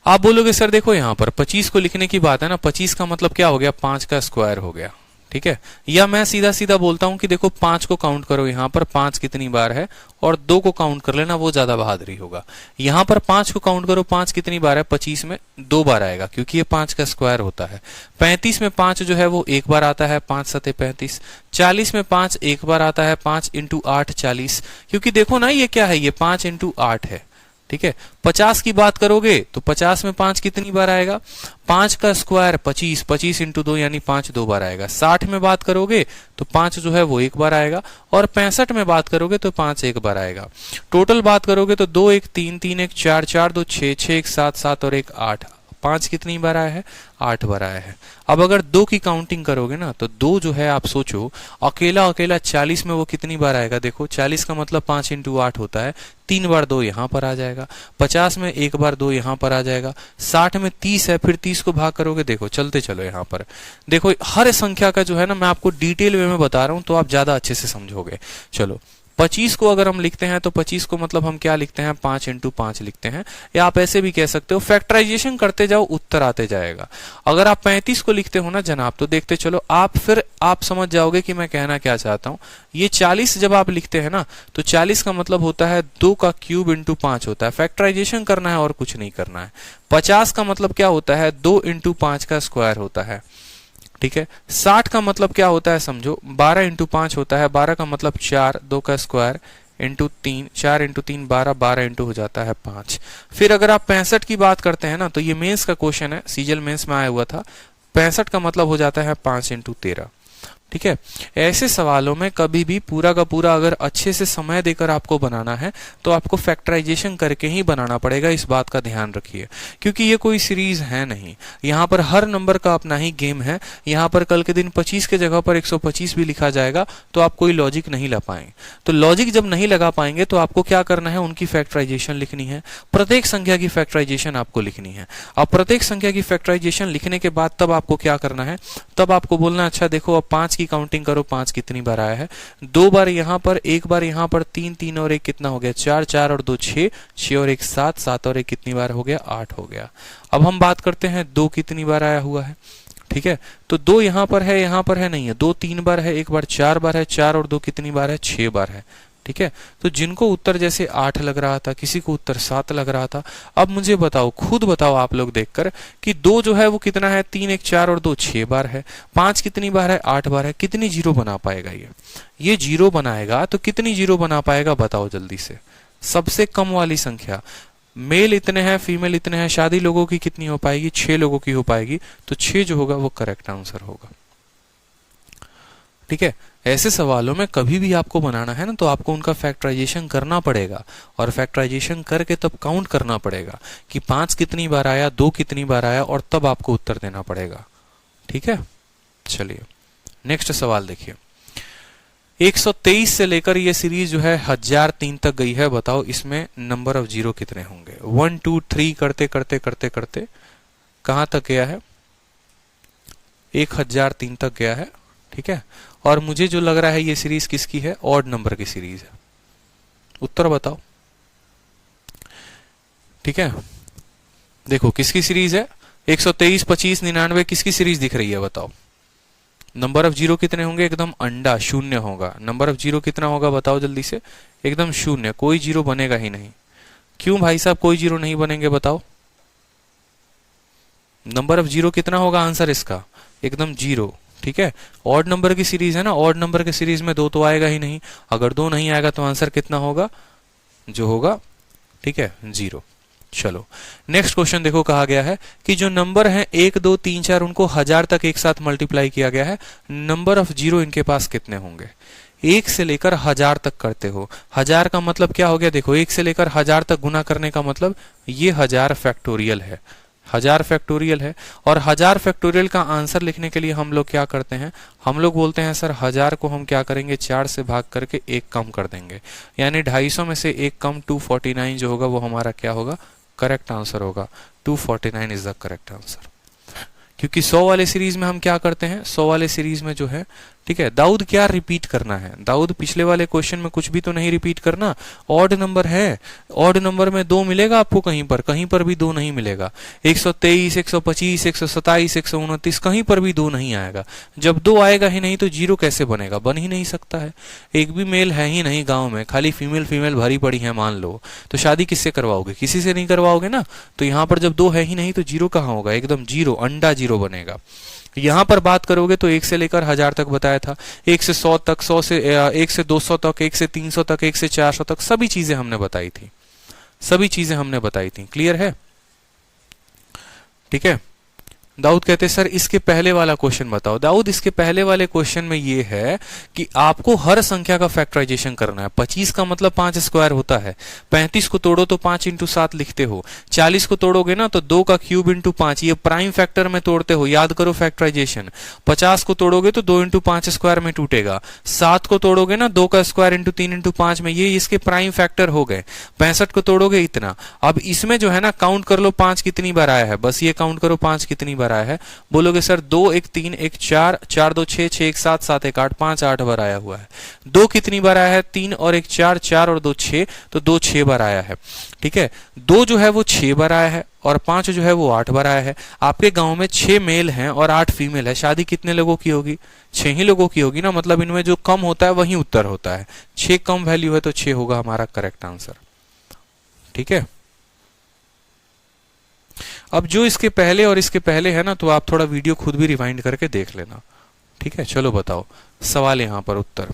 आप बोलोगे सर देखो यहां पर 25 को लिखने की बात है ना, 25 का मतलब क्या हो गया, 5 का स्क्वायर हो गया, ठीक है। या मैं सीधा सीधा बोलता हूं कि देखो 5 को काउंट करो, यहां पर 5 कितनी बार है, और 2 को काउंट कर लेना, वो ज्यादा बहादुरी होगा। यहां पर 5 को काउंट करो, 5 कितनी बार है, 25 में 2 बार आएगा, क्योंकि ये 5 का स्क्वायर होता है। 35 में 5 जो है वो 1 बार आता है, 5 सते 35। 40 में 5 1 बार आता है, 5 इंटू 8 40, क्योंकि देखो ना ये क्या है, ये 5 इंटू 8 है, ठीक है। 50 की बात करोगे तो 50 में 5 कितनी बार आएगा, 5 का स्क्वायर 25, 25 इंटू 2 यानी 5 2 बार आएगा। 60 में बात करोगे तो 5 जो है वो 1 बार आएगा, और 65 में बात करोगे तो 5 1 बार आएगा। टोटल बात करोगे तो 2 1 3 3 1 4 4 2 6 6 1 7 7 और 1 8, 5 कितनी बार आया है, 8 बार आया है। अब अगर 2 की काउंटिंग करोगे ना तो 2 जो है आप सोचो अकेला अकेला 40 में वो कितनी बार आएगा, देखो 40 का मतलब 5 इंटू 8 होता है, 3 बार 2 यहां पर आ जाएगा। 50 में 1 बार 2 यहां पर आ जाएगा। 60 में 30 है, फिर 30 को भाग करोगे, देखो चलते चलो यहां पर देखो हर संख्या का जो है ना मैं आपको डिटेल वे में बता रहा हूं तो आप ज्यादा अच्छे से समझोगे। चलो 25 को अगर हम लिखते हैं तो 25 को मतलब हम क्या लिखते हैं, 5 इंटू 5 लिखते हैं, या आप ऐसे भी कह सकते हो फैक्टराइजेशन करते जाओ उत्तर आते जाएगा। अगर आप 35 को लिखते हो ना जनाब तो देखते चलो आप, फिर आप समझ जाओगे कि मैं कहना क्या चाहता हूं। ये 40 जब आप लिखते हैं ना तो 40 का मतलब होता है 2 का क्यूब इंटू 5 होता है, फैक्टराइजेशन करना है और कुछ नहीं करना है। 50 का मतलब क्या होता है, 2 इंटू 5 का स्क्वायर होता है, ठीक है। 60 का मतलब क्या होता है समझो, 12 इंटू 5 होता है, 12 का मतलब 4, 2 का स्क्वायर इंटू 3, 4 इंटू 3 12, 12 इंटू हो जाता है 5। फिर अगर आप 65 की बात करते हैं ना तो ये मेंस का क्वेश्चन है, सीजल मेंस में आया हुआ था। 65 का मतलब हो जाता है 5 इंटू 13, ठीक है। ऐसे सवालों में कभी भी पूरा का पूरा अगर अच्छे से समय देकर आपको बनाना है तो आपको फैक्टराइजेशन करके ही बनाना पड़ेगा, इस बात का ध्यान रखिए, क्योंकि ये कोई सीरीज है नहीं। यहाँ पर हर नंबर का अपना ही गेम है। यहाँ पर कल के दिन 25 के जगह पर 125 भी लिखा जाएगा तो आप कोई लॉजिक नहीं ला पाएंगे। तो लॉजिक जब नहीं लगा पाएंगे तो आपको क्या करना है, उनकी फैक्टराइजेशन लिखनी है, प्रत्येक संख्या की फैक्टराइजेशन आपको लिखनी है। अब प्रत्येक संख्या की फैक्टराइजेशन लिखने के बाद तब आपको क्या करना है, तब आपको बोलना अच्छा देखो अब 5 की काउंटिंग करो, 5 कितनी बार आया है, 2 बार यहां पर, 1 बार यहां पर, 3 3 और 1 कितना हो गया, 4 4 और 2 6 6 और 1 7 7 और 1 कितनी बार हो गया, 8 हो गया। अब हम बात करते हैं 2 कितनी बार आया हुआ है, ठीक है। तो 2 यहां पर है, यहां पर है नहीं है, 2 3 बार है, 1 बार 4 बार है, 4 और 2 कितनी बार है, 6 बार है, ठीक है। तो जिनको उत्तर जैसे 8 लग रहा था, किसी को उत्तर 7 लग रहा था। अब मुझे बताओ, खुद बताओ आप लोग देखकर कि 2 जो है वो कितना है, 3 1 4 और 2 6 बार है, 5 कितनी बार है, 8 बार है। कितनी जीरो बना पाएगा ये जीरो बनाएगा तो कितनी जीरो बना पाएगा बताओ जल्दी से। सबसे कम वाली संख्या, मेल इतने हैं, फीमेल इतने हैं, शादी लोगों की कितनी हो पाएगी, 6 लोगों की हो पाएगी, तो 6 जो होगा वो करेक्ट आंसर होगा। ठीक है, ऐसे सवालों में कभी भी आपको बनाना है ना तो आपको उनका फैक्टराइजेशन करना पड़ेगा और फैक्टराइजेशन करके तब काउंट करना पड़ेगा कि 5 कितनी बार आया, 2 कितनी बार आया, और तब आपको उत्तर देना पड़ेगा। ठीक है, चलिए नेक्स्ट सवाल देखिए। 123 से लेकर ये सीरीज जो है 1003 तक गई है। बताओ इसमें नंबर ऑफ जीरो कितने होंगे। 1 2 3 करते करते करते करते कहां तक गया है, 1003 तक गया है। ठीक है, और मुझे जो लग रहा है ये सीरीज किसकी है, ऑड नंबर की सीरीज है। उत्तर बताओ। ठीक है, देखो किसकी सीरीज है, 123 25 99 किसकी सीरीज दिख रही है बताओ। नंबर ऑफ जीरो कितने होंगे, एकदम अंडा शून्य होगा। नंबर ऑफ जीरो कितना होगा बताओ जल्दी से, एकदम शून्य, कोई जीरो बनेगा ही नहीं। क्यों भाई साहब कोई जीरो नहीं बनेंगे बताओ। नंबर ऑफ जीरो कितना होगा, आंसर इसका एकदम जीरो। ठीक है, ऑड नंबर की सीरीज है ना, ऑड नंबर की सीरीज में 2 तो आएगा ही नहीं। अगर 2 नहीं आएगा तो आंसर कितना होगा, जो होगा, ठीक है, 0। चलो नेक्स्ट क्वेश्चन देखो, कहा गया है कि जो नंबर है 1 2 3 4 उनको 1000 तक एक साथ मल्टीप्लाई किया गया है। नंबर ऑफ जीरो इनके पास कितने होंगे। 1 से लेकर 1000 तक करते हो, 1000 का मतलब क्या हो गया, देखो 1 से लेकर 1000 तक गुना करने का मतलब ये 1000 फैक्टोरियल है, 1000 फैक्टोरियल है। और 1000 फैक्टोरियल का आंसर लिखने के लिए हम लोग क्या करते हैं, हम लोग बोलते हैं सर 1000 को हम क्या करेंगे, 4 से भाग करके 1 कम कर देंगे, यानी 250 में से 1 कम 249 जो होगा वो हमारा क्या होगा, करेक्ट आंसर होगा। 249 इज द करेक्ट आंसर। क्योंकि 100 वाले सीरीज में हम क्या करते हैं, 100 वाले सीरीज में जो है, ठीक है, दाऊद क्या रिपीट करना है, दाऊद पिछले वाले क्वेश्चन में कुछ भी तो नहीं रिपीट करना। ऑड नंबर है, ऑड नंबर में 2 मिलेगा आपको, कहीं पर भी 2 नहीं मिलेगा। 123 125 127 129 कहीं पर भी 2 नहीं आएगा। जब 2 आएगा ही नहीं तो जीरो कैसे बनेगा, बन ही नहीं सकता है। एक भी मेल है ही नहीं गांव में, खाली फीमेल भरी पड़ी है मान लो, तो शादी किससे करवाओगे, किसी से नहीं करवाओगे ना। तो यहाँ पर जब 2 है ही नहीं तो जीरो कहाँ होगा, एकदम जीरो, अंडा जीरो बनेगा। यहां पर बात करोगे तो 1 से लेकर 1000 तक बताया था, 1 से 100 तक, 100 से 1 से 200 तक, 1 से 300 तक, 1 से 400 तक, सभी चीजें हमने बताई थी, सभी चीजें हमने बताई थी। क्लियर है, ठीक है। दाऊद कहते सर इसके पहले वाला क्वेश्चन बताओ। दाऊद इसके पहले वाले क्वेश्चन में ये है कि आपको हर संख्या का फैक्टराइजेशन करना है। 25 का मतलब 5 स्क्वायर होता है, 35 को तोड़ो तो 5 इंटू 7 लिखते हो, 40 को तोड़ोगे ना तो 2 का क्यूब इंटू 5, ये प्राइम फैक्टर में तोड़ते हो, याद करो फैक्टराइजेशन। 50 को तोड़ोगे तो 2 इंटू 5 स्क्वायर में टूटेगा, 7 को तोड़ोगे ना 2 का स्क्वायर इंटू 3 इंटू 5 में, ये इसके प्राइम फैक्टर हो गए। 65 को तोड़ोगे इतना। अब इसमें जो है ना काउंट कर लो 5 कितनी बार आया है, बस ये काउंट करो 5 कितनी बार आया है। बोलोगे सर 2 1 3 1 4 4 2 6 6 1 7 7 1 8 5 8 बार आया हुआ है। 2 कितनी बार आया है, 3 और 1 4 4 और 2 6, तो 2 6 बार आया है। ठीक है, 2 जो है वो 6 बार आया है और 5 जो है वो 8 बार आया है। आपके गांव में 6 मेल हैं और 8 फीमेल है, शादी कितने लोगों की होगी, 6 ही लोगों की होगी ना। मतलब इनमें जो कम होता है वही उत्तर होता है, 6 कम वैल्यू है तो 6 होगा हमारा करेक्ट आंसर। ठीक है, अब जो इसके पहले और इसके पहले है ना तो आप थोड़ा वीडियो खुद भी रिवाइंड करके देख लेना। ठीक है, चलो बताओ सवाल यहां पर उत्तर।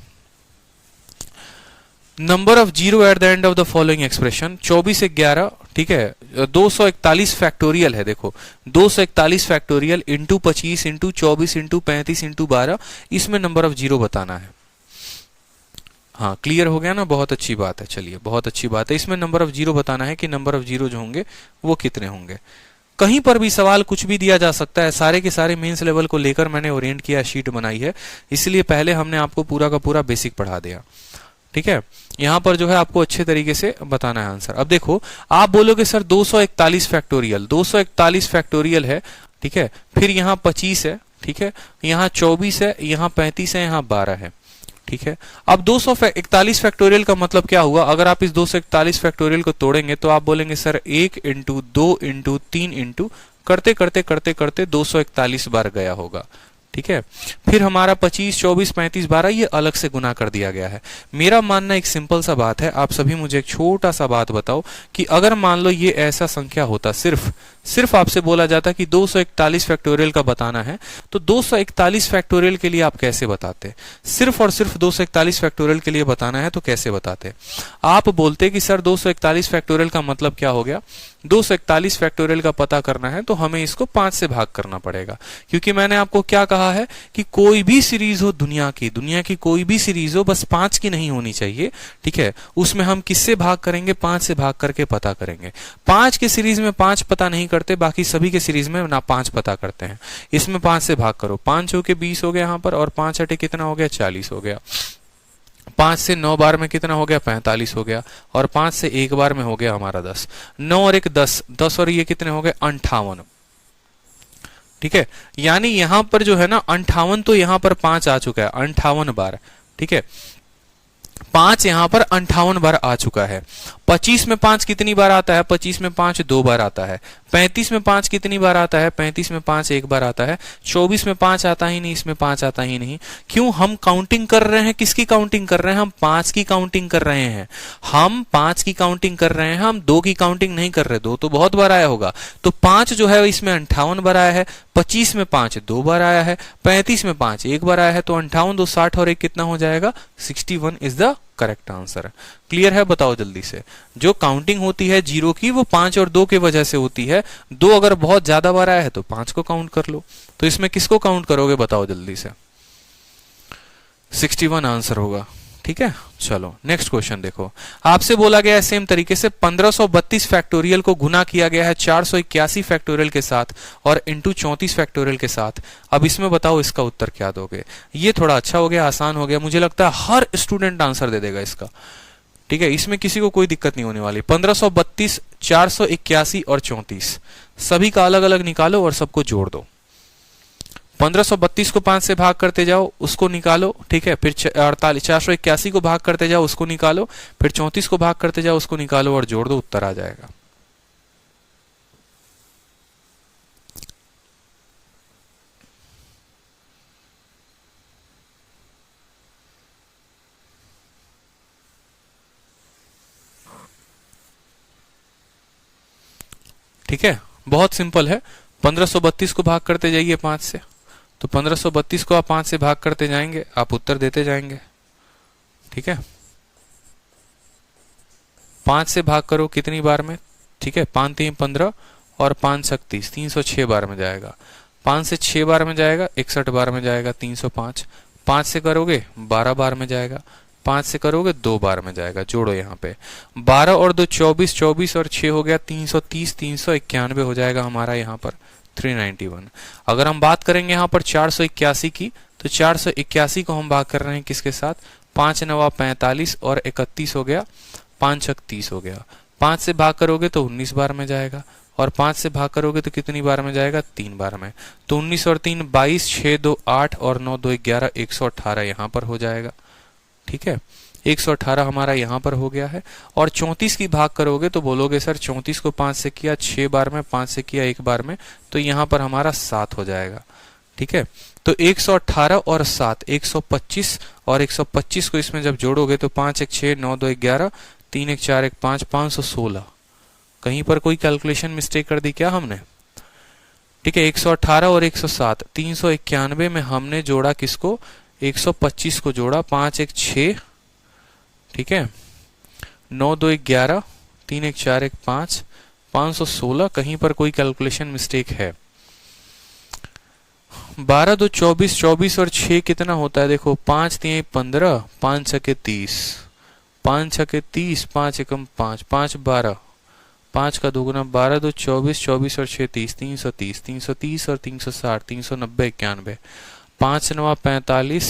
Number of zero at the end of the following expression 24 11, ठीक है, 241 फैक्टोरियल है। देखो 241 factorial into 25 into 24 into 35 into 12, इसमें नंबर ऑफ जीरो बताना है। हाँ क्लियर हो गया ना, बहुत अच्छी बात है। चलिए बहुत अच्छी बात है, इसमें नंबर ऑफ जीरो बताना है कि नंबर ऑफ जीरो जो होंगे वो कितने होंगे। कहीं पर भी सवाल कुछ भी दिया जा सकता है, सारे के सारे मेंस लेवल को लेकर मैंने ओरिएंट किया, शीट बनाई है, इसलिए पहले हमने आपको पूरा का पूरा बेसिक पढ़ा दिया। ठीक है, यहां पर जो है आपको अच्छे तरीके से बताना है आंसर। अब देखो आप बोलोगे सर 241 फैक्टोरियल, 241 फैक्टोरियल है, ठीक है, फिर यहाँ 25 है, ठीक है, यहाँ 24 है, यहाँ 35 है, यहाँ 12 है। ठीक है, अब 241 फैक्टोरियल का मतलब क्या हुआ, अगर आप इस 241 फैक्टोरियल को तोड़ेंगे तो आप बोलेंगे सर 1 इंटू 2 इंटू 3 इंटू करते करते करते करते 241 बार गया होगा। ठीक है, फिर हमारा 25 24 35 12 ये अलग से गुना कर दिया गया है। मेरा मानना एक सिंपल सा बात है, आप सभी मुझे एक छोटा सा बात बताओ कि अगर मान लो ये ऐसा संख्या होता, सिर्फ सिर्फ आपसे बोला जाता कि 241 फैक्टोरियल का बताना है, तो 241 फैक्टोरियल के लिए आप कैसे बताते? सिर्फ और सिर्फ 241 फैक्टोरियल के लिए बताना है तो कैसे बताते? आप बोलते कि सर 241 फैक्टोरियल का मतलब क्या हो गया? 241 फैक्टोरियल का पता करना है तो हमें इसको 5 से भाग करना पड़ेगा, क्योंकि मैंने आपको क्या कहा है कि कोई भी सीरीज हो दुनिया की कोई भी सीरीज हो, बस 5 की नहीं होनी चाहिए, ठीक है? उसमें हम किससे भाग करेंगे? 5 से भाग करके पता करेंगे। 5 के सीरीज में 5 पता नहीं करते, बाकी सभी के सीरीज में ना 5 पता करते हैं। इसमें 5 से भाग करो, 5 होके 20 हो गया यहाँ पर, और 5 अटे कितना हो गया? 40 हो गया। 5 से 9 बार में कितना हो गया? 45 हो गया। और 5 से 1 बार में हो गया हमारा 10। 9 और 1 10, 10 और ये कितने हो गए? 58। ठीक है, यानी यहां पर जो है ना 58, तो यहां पर 5 आ चुका है 58 बार। ठीक है, 5 यहां पर 58 बार आ चुका है। 25 में 5 कितनी बार आता है? 25 में 5 2 बार आता है। 35 में 5 कितनी बार आता है? 35 में 5 1 बार आता है। 24 में 5 आता ही नहीं, इसमें 5 आता ही नहीं। क्यों? हम काउंटिंग कर रहे हैं, किसकी काउंटिंग कर रहे हैं? हम 5 की काउंटिंग कर रहे हैं। हम 5 की काउंटिंग कर रहे हैं, हम 2 की काउंटिंग नहीं कर रहे। 2 तो बहुत बार आया होगा, तो 5 जो है इसमें 58 बार आया है। 25 में 5 2 बार आया है। 35 में 5 1 बार आया है। तो 58 2 60 और 1 कितना हो जाएगा? 61 is the correct answer. Clear है? बताओ जल्दी से। जो काउंटिंग होती है जीरो की, वो 5 और 2 के वजह से होती है। 2 अगर बहुत ज्यादा बार आया है तो 5 को काउंट कर लो। तो इसमें किसको काउंट करोगे? बताओ जल्दी से। 61 आंसर होगा। ठीक है, चलो नेक्स्ट क्वेश्चन देखो। आपसे बोला गया है सेम तरीके से 1532 फैक्टोरियल को गुना किया गया है 481 फैक्टोरियल के साथ और इंटू 34 फैक्टोरियल के साथ। अब इसमें बताओ इसका उत्तर क्या दोगे? ये थोड़ा अच्छा हो गया, आसान हो गया। मुझे लगता है हर स्टूडेंट आंसर दे देगा इसका। ठीक है, इसमें किसी को कोई दिक्कत नहीं होने वाली। 1532, 481 और 34 सभी का अलग अलग निकालो और सबको जोड़ दो। 1532 को 5 से भाग करते जाओ, उसको निकालो। ठीक है, फिर 481 को भाग करते जाओ, उसको निकालो। फिर 34 को भाग करते जाओ, उसको निकालो और जोड़ दो, उत्तर आ जाएगा। ठीक है, बहुत सिंपल है। 1532 को भाग करते जाइए 5 से, तो 1532 को आप 5 से भाग करते जाएंगे, आप उत्तर देते जाएंगे। ठीक है, 5 से भाग करो कितनी बार में? ठीक है, 5 3 15 और 5 6 30, 306 बार में जाएगा। 5 से 6 बार में जाएगा, 61 बार में जाएगा, 305। 5 से करोगे 12 बार में जाएगा। 5 से करोगे 2 बार में जाएगा। जोड़ो यहाँ पे 12 और 2 24, 24 और 6 हो गया 330, 391 हो जाएगा हमारा यहाँ पर 391। अगर हम बात करेंगे यहाँ पर 481 की, तो 481 को हम भाग कर रहे हैं किसके साथ? 5 9 45 और 31 हो गया, 5 6 30 हो गया। 5 से भाग करोगे तो 19 बार में जाएगा, और 5 से भाग करोगे तो कितनी बार में जाएगा? 3 बार में। तो 19 और 3 22, 6 2 8 और 9 2 11, 118 यहाँ पर हो जाएगा। ठीक है, 118 हमारा यहाँ पर हो गया है। और 34 की भाग करोगे तो बोलोगे सर 34 को 5 से किया 6 बार में, 5 से किया 1 बार में, तो यहाँ पर हमारा 7 हो जाएगा। ठीक है, तो 118 और 7 125, और 125 को इसमें जब जोड़ोगे तो 5 1 6 9 2 11, 3 1 4 1 5, 516। कहीं पर कोई कैलकुलेशन मिस्टेक कर दी क्या हमने? ठीक है, 118 और 107, 391 में हमने जोड़ा किसको? 125 को जोड़ा। 5 1 6, ठीक है, 9 2 11, 3 1 4 1 5, 516। कहीं पर कोई कैलकुलेशन मिस्टेक है? 12 2 24, 24 और 6 कितना होता है? देखो 5 3 15, 5 6 30, 5 6 30, 5 1 5, 5 12, 5 का दोगुना 12 2 24, 24 और 6 30, 330, 330 और 360, 390 91, 5 9 45,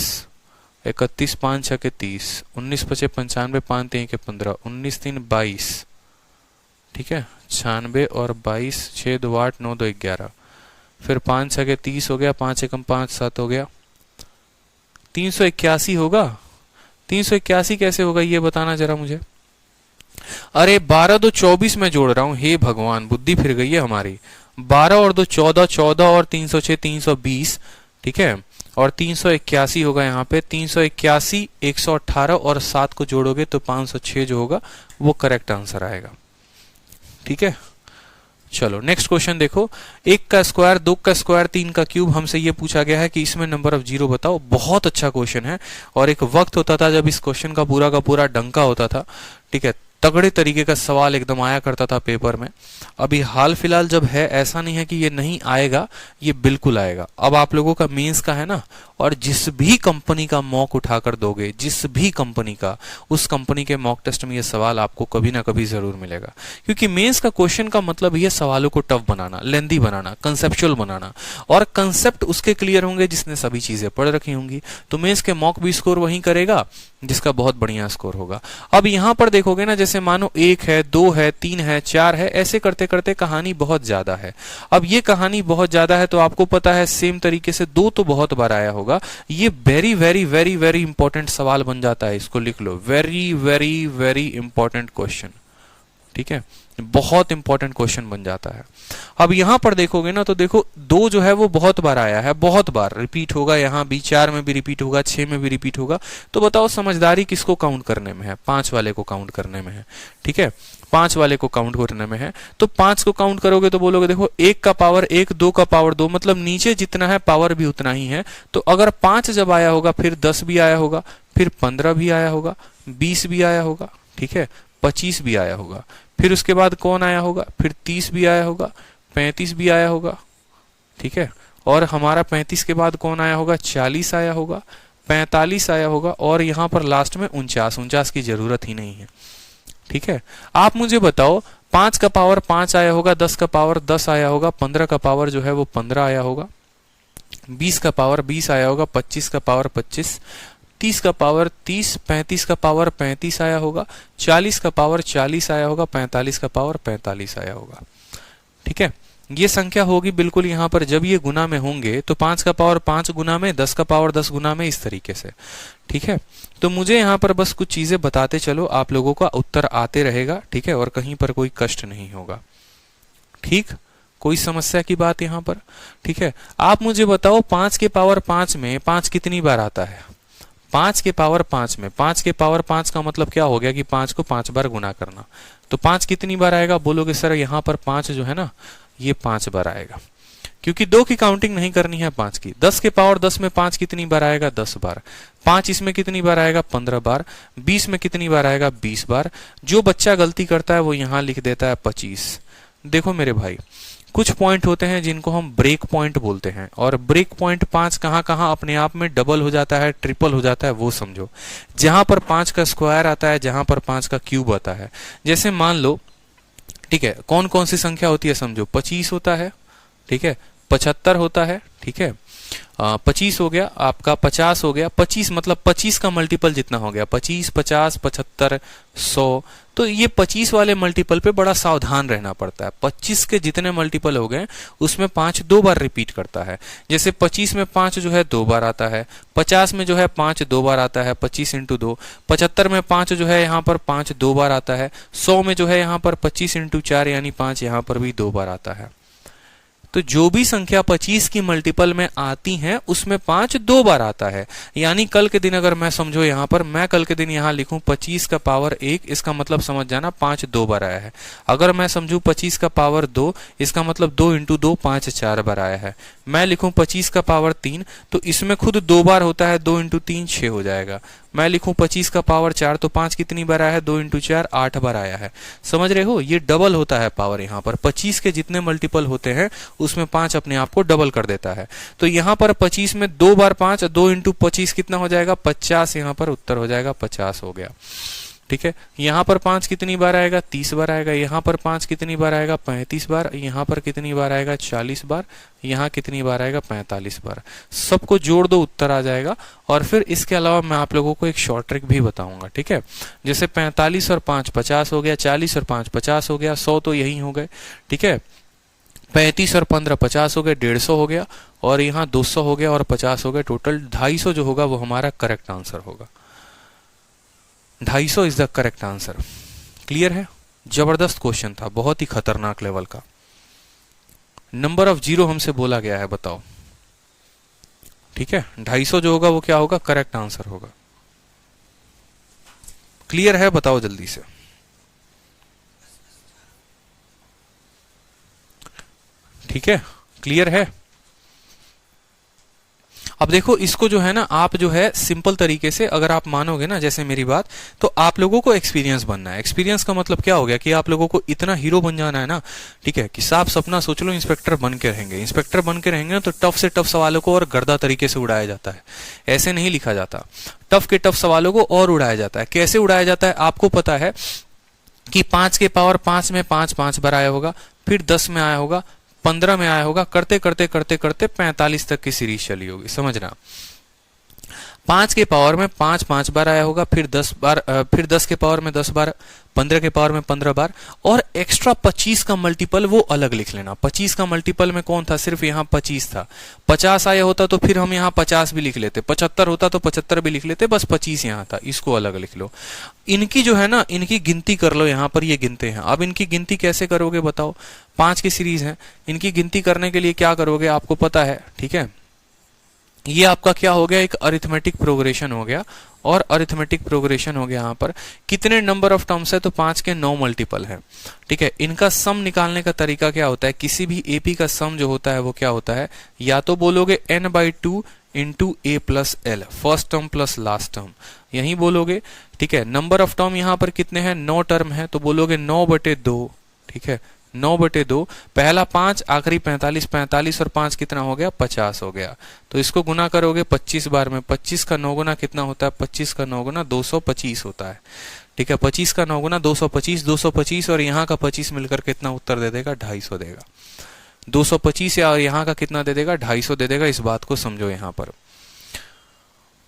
31 5 6 30, 19 5 95, 5 3 15, 19 3 22। ठीक है, 96 और 22, 6 2 8 9 2 11, फिर 5 6 30 हो गया, 5 1 5 7 हो गया, 381 होगा। 381 कैसे होगा ये बताना जरा मुझे। अरे 12 2 24 में जोड़ रहा हूं, हे भगवान बुद्धि फिर गई है हमारी। 12 और 2 14, 14 और 306 320। ठीक है, और 381 होगा यहाँ पे। 381, 118 और 7 को जोड़ोगे तो 506 जो होगा वो करेक्ट आंसर आएगा। ठीक है, चलो नेक्स्ट क्वेश्चन देखो, 1 का स्क्वायर, 2 का स्क्वायर, 3 का क्यूब, हमसे ये पूछा गया है कि इसमें नंबर ऑफ जीरो बताओ। बहुत अच्छा क्वेश्चन है, और एक वक्त होता था जब इस क्वेश्चन का पूरा डंका होता था, ठीक है, तगड़े तरीके का सवाल एकदम आया करता था पेपर में। अभी हाल फिलहाल जब है, ऐसा नहीं है कि ये नहीं आएगा, ये बिल्कुल आएगा। अब आप लोगों का मेंस का है ना, और जिस भी कंपनी का मॉक उठाकर दोगे, जिस भी कंपनी का, उस कंपनी के मॉक टेस्ट में ये सवाल आपको कभी ना कभी जरूर मिलेगा। क्योंकि मेंस का क्वेश्चन का मतलब ही है सवालों को टफ बनाना, लेंदी बनाना, कंसेप्चुअल बनाना, और कंसेप्ट उसके क्लियर होंगे जिसने सभी चीजें पढ़ रखी होंगी। तो मेंस के मॉक भी स्कोर वही करेगा जिसका बहुत बढ़िया स्कोर होगा। अब यहां पर देखोगे ना, जैसे मानो 1 है, 2 है, 3 है, 4 है, ऐसे करते करते कहानी बहुत ज्यादा है। अब ये कहानी बहुत ज्यादा है तो आपको पता है सेम तरीके से 2 तो बहुत बार आया होगा। ये very very very very important सवाल बन जाता है, इसको लिख लो, very very very important question, ठीक है, बहुत इंपॉर्टेंट क्वेश्चन बन जाता है। अब यहां पर देखोगे ना, तो देखो 2 जो है वो बहुत बार आया है, बहुत बार रिपीट होगा, यहां भी 4 में भी रिपीट होगा, 6 में भी रिपीट होगा। तो बताओ समझदारी किसको काउंट करने में है? 5 वाले को काउंट करने में है, ठीक है, 5 वाले को काउंट करने में है। तो 5 को काउंट करोगे तो बोलोगे देखो 1 का पावर 1, 2 का पावर 2, मतलब नीचे जितना है पावर भी उतना ही है। तो अगर 5 जब आया होगा, फिर 10 भी आया होगा, फिर 15 भी आया होगा, 20 भी आया होगा, ठीक है, 25 भी आया होगा, फिर उसके बाद कौन आया होगा, फिर 30 भी आया होगा, 35 भी आया होगा, ठीक है, और हमारा 35 के बाद कौन आया होगा, 40 आया होगा, 45 आया होगा, और यहां पर लास्ट में 49 की जरूरत ही नहीं है, ठीक है। आप मुझे बताओ 5 का पावर 5 आया होगा, 10 का पावर 10 आया होगा, 15 का पावर जो है वो 15 आया होगा, 20 का पावर 20 आया होगा, 25 का पावर 25, 30 का पावर 30, 35 का पावर 35 आया होगा, 40 का पावर 40 आया होगा, 45 का पावर 45 आया होगा, ठीक है। ये संख्या होगी बिल्कुल यहां पर, जब ये गुना में होंगे तो 5 का पावर 5 गुना में, 10 का पावर 10 गुना में, इस तरीके से, ठीक है। तो मुझे यहां पर बस कुछ चीजें बताते चलो, आप लोगों का उत्तर आते रहेगा, ठीक है, और कहीं पर कोई कष्ट नहीं होगा, ठीक, कोई समस्या की बात यहां पर, ठीक है। आप मुझे बताओ 5 के पावर 5 में 5 कितनी बार आता है? 5 के पावर 5 में, 5 के पावर 5 का मतलब क्या हो गया कि 5 को 5 बार गुना करना। तो 5 कितनी बार आएगा? बोलोगे सर यहां पर 5 जो है ना, ये 5 बार आएगा, क्योंकि 2 की काउंटिंग नहीं करनी है 5 की। 10 के पावर 10 में 5 कितनी बार आएगा? 10 बार। 5 इसमें कितनी बार आएगा? 15 बार। 20 में कितनी बार आएगा? 20 बार। जो बच्चा गलती करता है वो यहां लिख देता है 25। देखो मेरे भाई, कुछ पॉइंट होते हैं जिनको हम ब्रेक पॉइंट बोलते हैं, और ब्रेक पॉइंट 5 कहां कहां अपने आप में डबल हो जाता है, ट्रिपल हो जाता है, वो समझो। जहां पर 5 का स्क्वायर आता है, जहां पर 5 का क्यूब आता है। जैसे मान लो, ठीक है, कौन कौन सी संख्या होती है समझो, 25 होता है, ठीक है, 75 होता है, ठीक है, 25 हो गया आपका, 50 हो गया। 25 मतलब 25 का मल्टीपल जितना हो गया, 25, 50, 75, 100। तो ये 25 वाले मल्टीपल पे बड़ा सावधान रहना पड़ता है। 25 के जितने मल्टीपल हो गए उसमें 5 2 बार रिपीट करता है। जैसे 25 में 5 जो है 2 बार आता है, 50 में जो है 5 2 बार आता है, 25 इंटू 2। 75 में 5 जो है यहाँ पर 5 2 बार आता है। 100 में जो है यहाँ पर 25 इंटू 4 यानी 5 यहाँ पर भी 2 बार आता है। तो जो भी संख्या 25 की मल्टीपल में आती हैं उसमें 5 2 बार आता है। यानी कल के दिन अगर मैं समझो यहाँ पर मैं कल के दिन यहाँ लिखूं 25 का पावर 1, इसका मतलब समझ जाना 5 2 बार आया है। अगर मैं समझू 25 का पावर 2, इसका मतलब 2 इंटू 2 5 4 बार आया है। मैं लिखूं 25 का पावर 3, तो इसमें खुद 2 बार होता है, 2 इंटू 3 6 हो जाएगा। मैं लिखूं 25 का पावर 4, तो 5 कितनी बार आया है? 2 इंटू 4 8 बार आया है। समझ रहे हो, ये डबल होता है पावर। यहाँ पर 25 के जितने मल्टीपल होते हैं उसमें 5 अपने आप को डबल कर देता है। तो यहाँ पर 25 में 2 बार 5, 2 इंटू 25 कितना हो जाएगा? 50। यहाँ पर उत्तर हो जाएगा 50 हो गया, ठीक है। यहाँ पर 5 कितनी बार आएगा? 30 बार आएगा। यहाँ पर 5 कितनी बार आएगा? 35 बार। यहाँ पर कितनी बार आएगा? 40 बार। यहाँ कितनी बार आएगा? 45 बार। सबको जोड़ दो, उत्तर आ जाएगा। और फिर इसके अलावा मैं आप लोगों को एक शॉर्ट ट्रिक भी बताऊंगा, ठीक है। जैसे 45 और 5 50 हो गया, 40 और 5 50 हो गया, 100 तो यही हो गए, ठीक है। 35 और 15 50 हो गए, 150 हो गया, और यहाँ 200 हो गया और 50 हो गए। टोटल 250 जो होगा वो हमारा करेक्ट आंसर होगा। 250 is the correct answer. Clear है? जबरदस्त क्वेश्चन था, बहुत ही खतरनाक लेवल का। नंबर ऑफ जीरो हमसे बोला गया है, बताओ, ठीक है। 250 जो होगा वो क्या होगा? करेक्ट आंसर होगा। क्लियर है? बताओ जल्दी से। ठीक है, क्लियर है। अब देखो इसको जो है ना, आप जो है सिंपल तरीके से अगर आप मानोगे ना जैसे मेरी बात, तो आप लोगों को एक्सपीरियंस बनना है। एक्सपीरियंस का मतलब क्या हो गया कि आप लोगों को इतना हीरो बन जाना है ना, ठीक है, कि साफ सपना सोच लो इंस्पेक्टर बन के रहेंगे। इंस्पेक्टर बन के रहेंगे ना तो टफ से टफ सवालों को और गर्दा तरीके से उड़ाया जाता है, ऐसे नहीं लिखा जाता। टफ के टफ सवालों को और उड़ाया जाता है। कैसे उड़ाया जाता है आपको पता है कि 5 के पावर 5 में 5 5 बार आया होगा, फिर 10 में आया होगा, 15 में आया होगा, करते करते करते करते 45 तक की सीरीज चली होगी। समझना, 5 के पावर में 5 5 बार आया होगा, फिर 10 बार, फिर 10 के पावर में 10 बार, 15 के पावर में 15 बार, और एक्स्ट्रा 25 का मल्टीपल वो अलग लिख लेना। 25 का मल्टीपल में कौन था, सिर्फ यहाँ 25 था। 50 आया होता तो फिर हम यहाँ 50 भी लिख लेते, 75 होता तो 75 भी लिख लेते, बस 25 यहाँ था, इसको अलग लिख लो। इनकी जो है ना, इनकी गिनती कर लो, यहाँ पर ये गिनते हैं। अब इनकी गिनती कैसे करोगे बताओ, 5 की सीरीज है, इनकी गिनती करने के लिए क्या करोगे आपको पता है, ठीक है। ये आपका क्या हो गया, एक अरिथमेटिक प्रोग्रेशन हो गया, और अरिथमेटिक प्रोग्रेशन हो गया। यहाँ पर कितने नंबर ऑफ टर्म्स है, तो 5 के 9 मल्टीपल है, ठीक है। इनका सम निकालने का तरीका क्या होता है, किसी भी एपी का सम जो होता है वो क्या होता है, या तो बोलोगे n/2 into A plus L, first term plus last term, यही बोलोगे, ठीक है। नंबर ऑफ टर्म यहाँ पर कितने हैं, 9 टर्म है, तो बोलोगे 9/2, ठीक है, 9/2, पहला 5, आखिरी 45, 45 और 5 कितना हो गया, 50 हो गया। तो इसको गुना करोगे 25 बार में, 25 का 9 गुना कितना होता है, 25 का 9 गुना 225 होता है, ठीक है। 25 का 9 गुना 225, 225 और यहाँ का 25 मिलकर कितना उत्तर दे देगा, 250 देगा। 225 और यहाँ का कितना दे देगा, 250 दे देगा। इस बात को समझो यहाँ पर,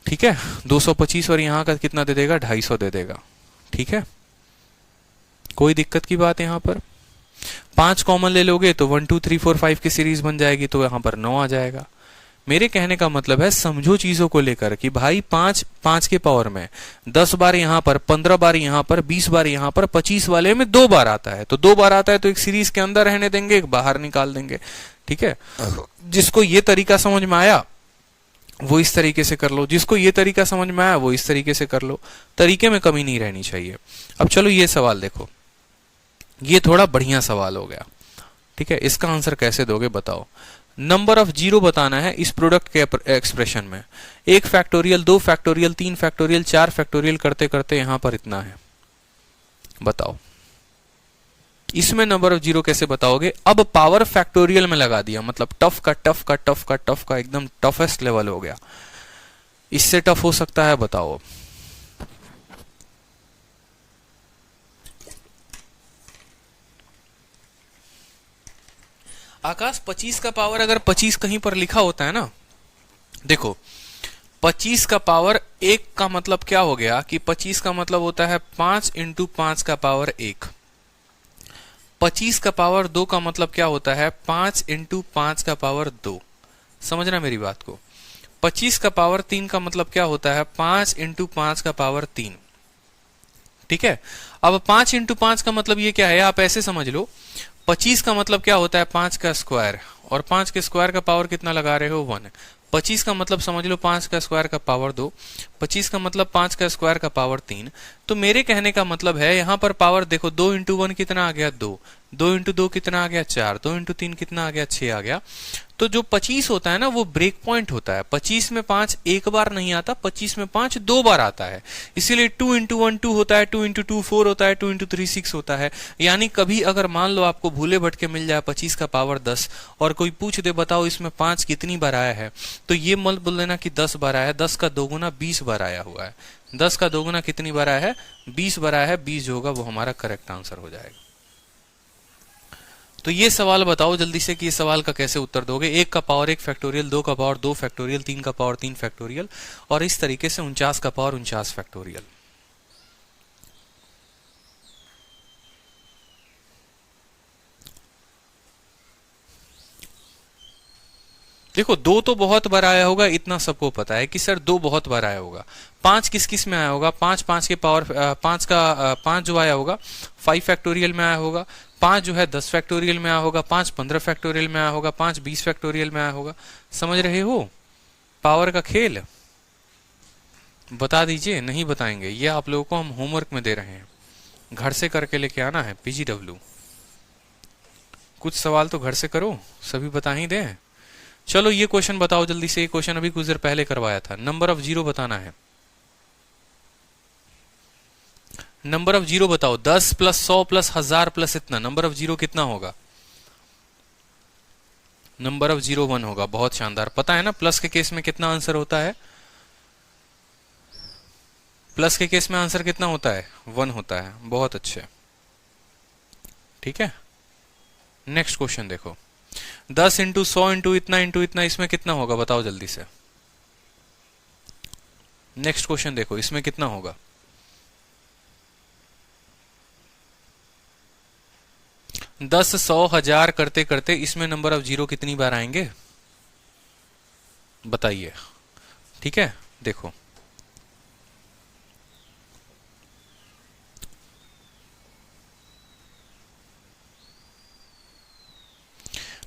ठीक है। 225 और यहाँ का कितना दे देगा, 250 दे देगा, ठीक है। कोई दिक्कत की बात यहाँ पर, 5 कॉमन ले लोगे तो 1 2 3 4 5 की सीरीज बन जाएगी, तो यहां पर 9 आ जाएगा। मेरे कहने का मतलब है समझो चीजों को लेकर कि भाई 5 5 के पावर में 10 बार यहां पर, 15 बार यहां पर, 20 बार यहां पर, 25 वाले में 2 बार आता है, तो 2 बार आता है तो एक सीरीज के अंदर रहने देंगे, एक बाहर निकाल देंगे, ठीक है। जिसको ये तरीका समझ में आया वो इस तरीके से कर लो, जिसको ये तरीका समझ में आया वो इस तरीके से कर लो, तरीके में कमी नहीं रहनी चाहिए। अब चलो ये सवाल देखो, ये थोड़ा बढ़िया सवाल हो गया, ठीक है। इसका आंसर कैसे दोगे बताओ। नंबर ऑफ जीरो बताना है इस प्रोडक्ट के एक्सप्रेशन में। 1 फैक्टोरियल, 2 फैक्टोरियल, 3 फैक्टोरियल, 4 फैक्टोरियल करते करते यहां पर इतना है, बताओ इसमें नंबर ऑफ जीरो कैसे बताओगे। अब पावर फैक्टोरियल में लगा दिया, मतलब टफ का टफ का टफ का टफ का एकदम टफेस्ट लेवल हो गया। इससे टफ हो सकता है बताओ। आकाश 25 का पावर अगर 25 कहीं पर लिखा होता है ना, देखो 25 का पावर 1 का मतलब क्या हो गया कि 25 का मतलब होता है 5 इंटू 5 का पावर 1। 25 का पावर 2 का मतलब क्या होता है 5 इंटू 5 का पावर 2। समझना मेरी बात को। 25 का पावर 3 का मतलब क्या होता है 5 इंटू 5 का पावर 3, ठीक है। अब 5 इंटू 5 का मतलब ये क्या है, आप ऐसे समझ लो, 25 का मतलब क्या होता है 5 का स्क्वायर, और 5 के स्क्वायर का पावर कितना लगा रहे हो 1। 25 का मतलब समझ लो 5 का स्क्वायर का पावर 2, 25 का मतलब 5 का स्क्वायर का पावर 3। तो मेरे कहने का मतलब है यहाँ पर पावर देखो 2 इंटू 1 कितना आ गया 2, 2 इंटू 2 कितना आ गया 4, 2 इंटू 3 कितना आ गया 6 आ गया। तो जो 25 होता है ना वो ब्रेक पॉइंट होता है। 25 में 5 एक बार नहीं आता, 25 में 5 2 बार आता है। इसीलिए 2 इंटू 1 2 होता है, 2 इंटू 2 4 होता है, 2 इंटू 3 6 होता है। यानी कभी अगर मान लो आपको भूले भटके मिल जाए 25 का पावर 10 और कोई पूछ दे बताओ इसमें 5 कितनी बार आया है, तो ये मत बोल देना कि 10 बार आया है। 10 का 2 गुना 20 बार आया हुआ है। 10 का 2 गुना कितनी बार आया है 20 बार आया है। 20 जो होगा वो हमारा करेक्ट आंसर हो जाएगा। तो ये सवाल बताओ जल्दी से कि ये सवाल का कैसे उत्तर दोगे। 1 का पावर 1 फैक्टोरियल, 2 का पावर 2 फैक्टोरियल, 3 का पावर 3 फैक्टोरियल और इस तरीके से 49 का पावर 49 फैक्टोरियल। देखो 2 तो बहुत बार आया होगा, इतना सबको पता है कि सर 2 बहुत बार आया होगा। 5 किस किस में आया होगा, 5 5 के पावर 5 जो आया होगा 5 फैक्टोरियल में आया होगा, 5 जो है 10 फैक्टोरियल में आया होगा, 5 15 फैक्टोरियल में आया होगा, 5 20 फैक्टोरियल में आया होगा। समझ रहे हो पावर का खेल। बता दीजिए, नहीं बताएंगे, ये आप लोगों को हम होमवर्क में दे रहे हैं, घर से करके लेके आना है। पीजीडब्ल्यू कुछ सवाल तो घर से करो, सभी बता ही दें। चलो ये क्वेश्चन बताओ जल्दी से, ये क्वेश्चन अभी कुछ देर पहले करवाया था। नंबर ऑफ जीरो बताना है, नंबर ऑफ जीरो बताओ। 10 प्लस 100 प्लस 1000 प्लस इतना, नंबर ऑफ जीरो कितना होगा? नंबर ऑफ जीरो 1 होगा। बहुत शानदार। पता है ना प्लस के केस में कितना आंसर होता है? प्लस के केस में आंसर कितना होता है? 1 होता है। बहुत अच्छे, ठीक है। नेक्स्ट क्वेश्चन देखो, 10 इंटू 100 इंटू इतना, इसमें कितना होगा बताओ जल्दी से। नेक्स्ट क्वेश्चन देखो, इसमें कितना होगा? 10 100 1000 करते करते इसमें नंबर ऑफ जीरो कितनी बार आएंगे बताइए, ठीक है। देखो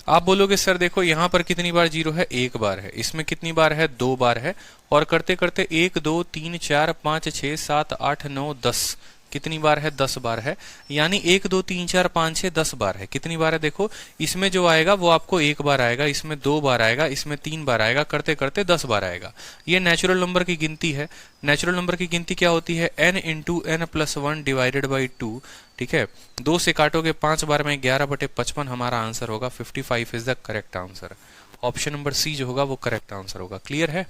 आप बोलोगे सर देखो यहां पर कितनी बार जीरो है? 1 बार है। इसमें कितनी बार है? 2 बार है। और करते करते 1 2 3 4 5 6 7 8 9 10 कितनी बार है? 10 बार है। यानी 1 2 3 4 5 6 10 बार है। कितनी बार है? देखो इसमें जो आएगा वो आपको 1 बार आएगा, इसमें 2 बार आएगा, इसमें 3 बार आएगा, करते करते 10 बार आएगा। ये नेचुरल नंबर की गिनती है। नेचुरल नंबर की गिनती क्या होती है? n into n plus 1 divided by 2, ठीक है। 2 से काटोगे 5 बार में 11/55 हमारा आंसर होगा। 55 is the correct answer. Option number C जो होगा वो करेक्ट आंसर होगा। क्लियर है?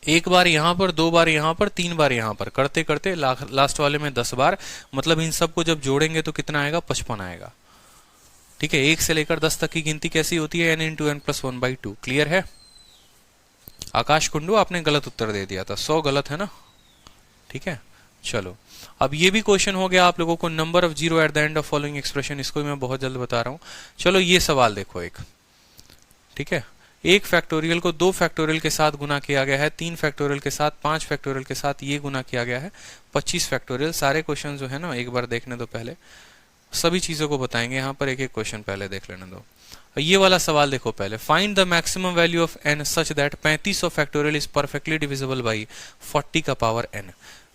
1 बार यहां पर, 2 बार यहां पर, 3 बार यहां पर, करते करते लास्ट वाले में 10 बार। मतलब इन सबको जब जोड़ेंगे तो कितना आएगा? 55 आएगा, ठीक है। 1 से लेकर 10 तक की गिनती कैसी होती है? n into n plus 1/2। Clear है? आकाश कुंडू आपने गलत उत्तर दे दिया था, 100 गलत है ना, ठीक है। चलो अब ये भी क्वेश्चन हो गया आप लोगों को। Number of zero at the end of following expression, इसको मैं बहुत जल्द बता रहा हूं। चलो ये सवाल देखो एक, ठीक है। 1 फैक्टोरियल को 2 फैक्टोरियल के साथ गुना किया गया है, 3 फैक्टोरियल के साथ, 5 फैक्टोरियल के साथ ये गुना किया गया है, 25 फैक्टोरियल। सारे क्वेश्चन जो है ना एक बार देखने दो, पहले सभी चीजों को बताएंगे। यहाँ पर एक एक क्वेश्चन पहले देख लेने दो। ये वाला सवाल देखो पहले, find the maximum value of n such that 35 factorial is perfectly divisible by 40 का पावर n।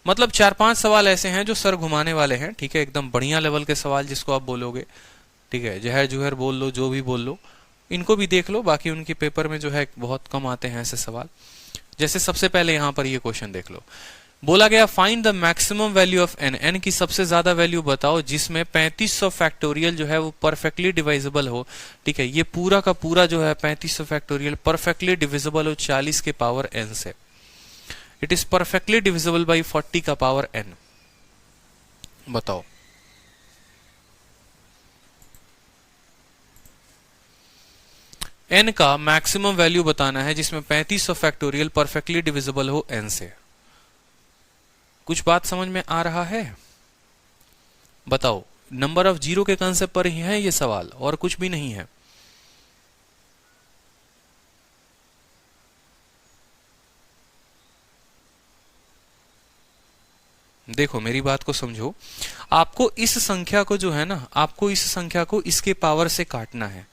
मतलब 4-5 सवाल ऐसे हैं जो सर घुमाने वाले हैं, ठीक है। एकदम बढ़िया लेवल के सवाल जिसको आप बोलोगे, ठीक है। जहर जुहर बोल लो, जो भी बोल लो, इनको भी देख लो। बाकी उनके पेपर में जो है बहुत कम आते हैं ऐसे सवाल। जैसे सबसे पहले यहां पर ये क्वेश्चन देख लो, बोला गया find the maximum value of n, n की सबसे ज्यादा वैल्यू बताओ जिसमें 3500 फैक्टोरियल जो है वो परफेक्टली डिवाइजिबल हो, ठीक है। ये पूरा का पूरा जो है 3500 फैक्टोरियल परफेक्टली डिविजिबल हो 40 के पावर n से। It is perfectly divisible by 40 का पावर n। बताओ n का मैक्सिमम वैल्यू बताना है जिसमें 3500 फैक्टोरियल परफेक्टली डिविजिबल हो n से। कुछ बात समझ में आ रहा है? बताओ। नंबर ऑफ जीरो के कंसेप्ट पर ही है ये सवाल और कुछ भी नहीं है। देखो मेरी बात को समझो, आपको इस संख्या को जो है ना, आपको इस संख्या को इसके पावर से काटना है,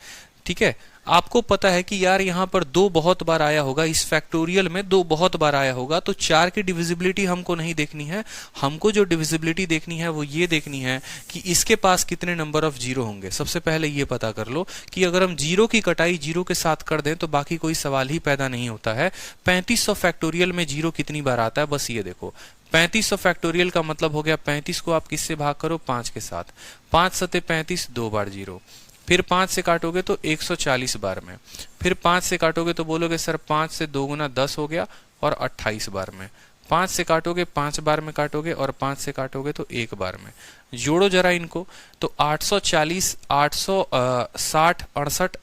ठीक है। आपको पता है कि यार यहां पर 2 बहुत बार आया होगा, इस फैक्टोरियल में 2 बहुत बार आया होगा, तो 4 की डिविजिबिलिटी हमको नहीं देखनी है। हमको जो डिविजिबिलिटी देखनी है वो ये देखनी है कि इसके पास कितने नंबर ऑफ जीरो होंगे। सबसे पहले ये पता कर लो कि अगर हम जीरो की कटाई जीरो के साथ कर दें तो बाकी कोई सवाल ही पैदा नहीं होता है। 3500 फैक्टोरियल में जीरो कितनी बार आता है, बस ये देखो। 3500 फैक्टोरियल का मतलब हो गया 35 को आप किससे भाग करो? 5 के साथ। 5 सते 35, 2 बार जीरो। फिर 5 से काटोगे तो 140 बार में। फिर 5 से काटोगे तो बोलोगे सर 5 से 2 गुना 10 हो गया और 28 बार में। 5 से काटोगे 5 बार में काटोगे और 5 से काटोगे तो 1 बार में। जोड़ो जरा इनको तो 840, 860, 68,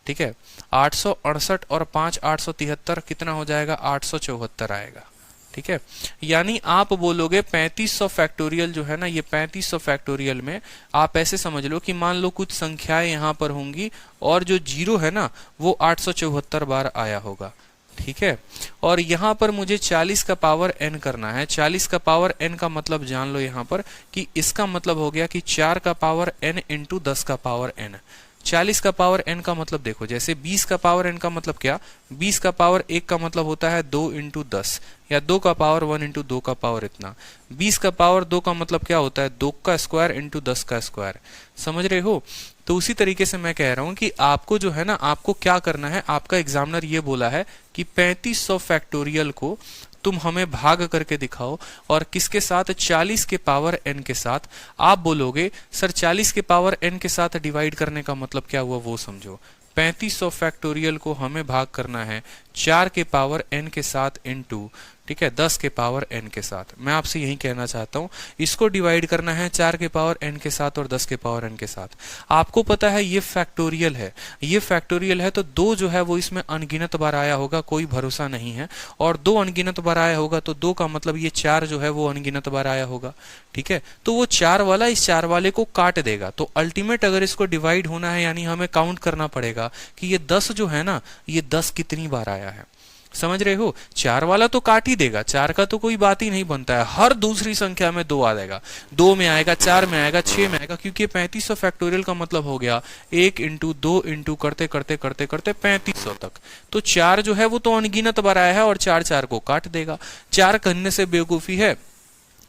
ठीक है। 868 और 5 873, कितना हो जाएगा? 874 आएगा, ठीक है। यानी आप बोलोगे 3500 फैक्टोरियल जो है ना, ये 3500 फैक्टोरियल में आप ऐसे समझ लो कि मान लो कुछ संख्याएं यहां पर होंगी और जो जीरो है ना वो 874 बार आया होगा, ठीक है। और यहां पर मुझे 40 का पावर n करना है। 40 का पावर n का मतलब जान लो यहां पर कि इसका मतलब हो गया कि 4 का पावर n इंटू 10 का पावर n। 40 का पावर n का मतलब देखो, जैसे 20 का पावर n का मतलब क्या, 20 का पावर 1 का मतलब होता है 2 इंटू 10, या 2 का पावर 1 इंटू 2 का पावर इतना। 20 का पावर 2 का मतलब क्या होता है, 2 का स्क्वायर इंटू 10 का स्क्वायर। समझ रहे हो? तो उसी तरीके से मैं कह रहा हूं कि आपको जो है ना, आपको क्या करना है, आपका एग्जामिनर ये बोला है कि 3500 फैक्टोरियल को तुम हमें भाग करके दिखाओ, और किसके साथ, 40 के पावर n के साथ। आप बोलोगे सर 40 के पावर n के साथ डिवाइड करने का मतलब क्या हुआ, वो समझो। 3500 फैक्टोरियल को हमें भाग करना है 4 के पावर n के साथ इनटू, ठीक है, 10 के पावर n के साथ। मैं आपसे यही कहना चाहता हूं, इसको डिवाइड करना है 4 के पावर n के साथ और 10 के पावर n के साथ। आपको पता है ये फैक्टोरियल है, ये फैक्टोरियल है, तो 2 जो है वो इसमें अनगिनत बार आया होगा, कोई भरोसा नहीं है। और 2 अनगिनत बार आया होगा तो 2 का मतलब ये 4 जो है वो अनगिनत बार आया होगा, ठीक है। तो वो 4 वाला इस 4 वाले को काट देगा। तो अल्टीमेट अगर इसको डिवाइड होना है, यानी हमें काउंट करना पड़ेगा कि ये 10 जो है ना, ये 10 कितनी बार आया है। समझ रहे हो? 4 वाला तो काट ही देगा, 4 का तो कोई बात ही नहीं बनता है, हर दूसरी संख्या में 2 आ जाएगा, 2 में आएगा, 4 में आएगा, 6 में आएगा, क्योंकि 3500 फैक्टोरियल का मतलब हो गया 1 इंटू 2 इंटू करते करते करते करते 3500 तक। तो 4 जो है वो तो अनगिनत बार आया है, और 4 4 को काट देगा। 4 करने से बेवकूफी है,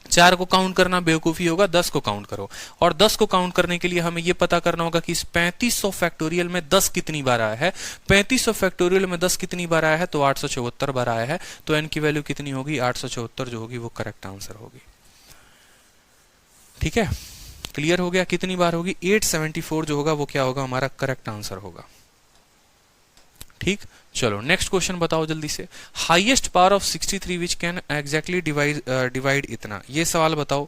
4 को काउंट करना बेवकूफी होगा, 10 को काउंट करो। और 10 को काउंट करने के लिए हमें यह पता करना होगा कि इस 3500 फैक्टोरियल में 10 कितनी बार आया है। 3500 फैक्टोरियल में 10 कितनी बार आया है, तो 874 बार आया है। तो n की वैल्यू कितनी होगी, 874 जो होगी वो करेक्ट आंसर होगी। ठीक है, क्लियर हो गया? कितनी बार होगी, 874 जो होगा वो क्या होगा, हमारा करेक्ट आंसर होगा। ठीक, चलो नेक्स्ट क्वेश्चन बताओ जल्दी से। Highest power of 63 which can exactly divide इतना। ये सवाल बताओ,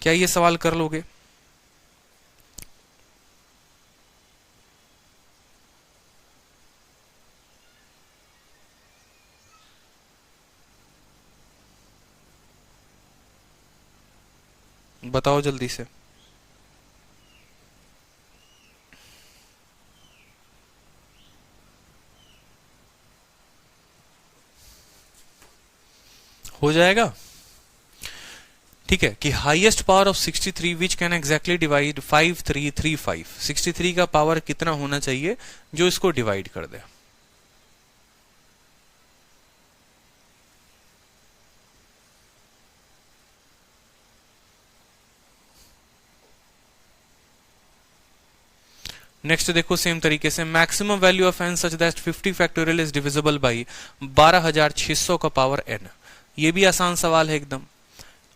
क्या ये सवाल कर लोगे? बताओ जल्दी से। हो जाएगा? ठीक है, कि highest power of 63 which can exactly divide 5335। 63 का पावर कितना होना चाहिए जो इसको डिवाइड कर दे। नेक्स्ट देखो सेम तरीके से, maximum value of n such that 50 factorial is divisible by 12600 का पावर n। ये भी आसान सवाल है एकदम।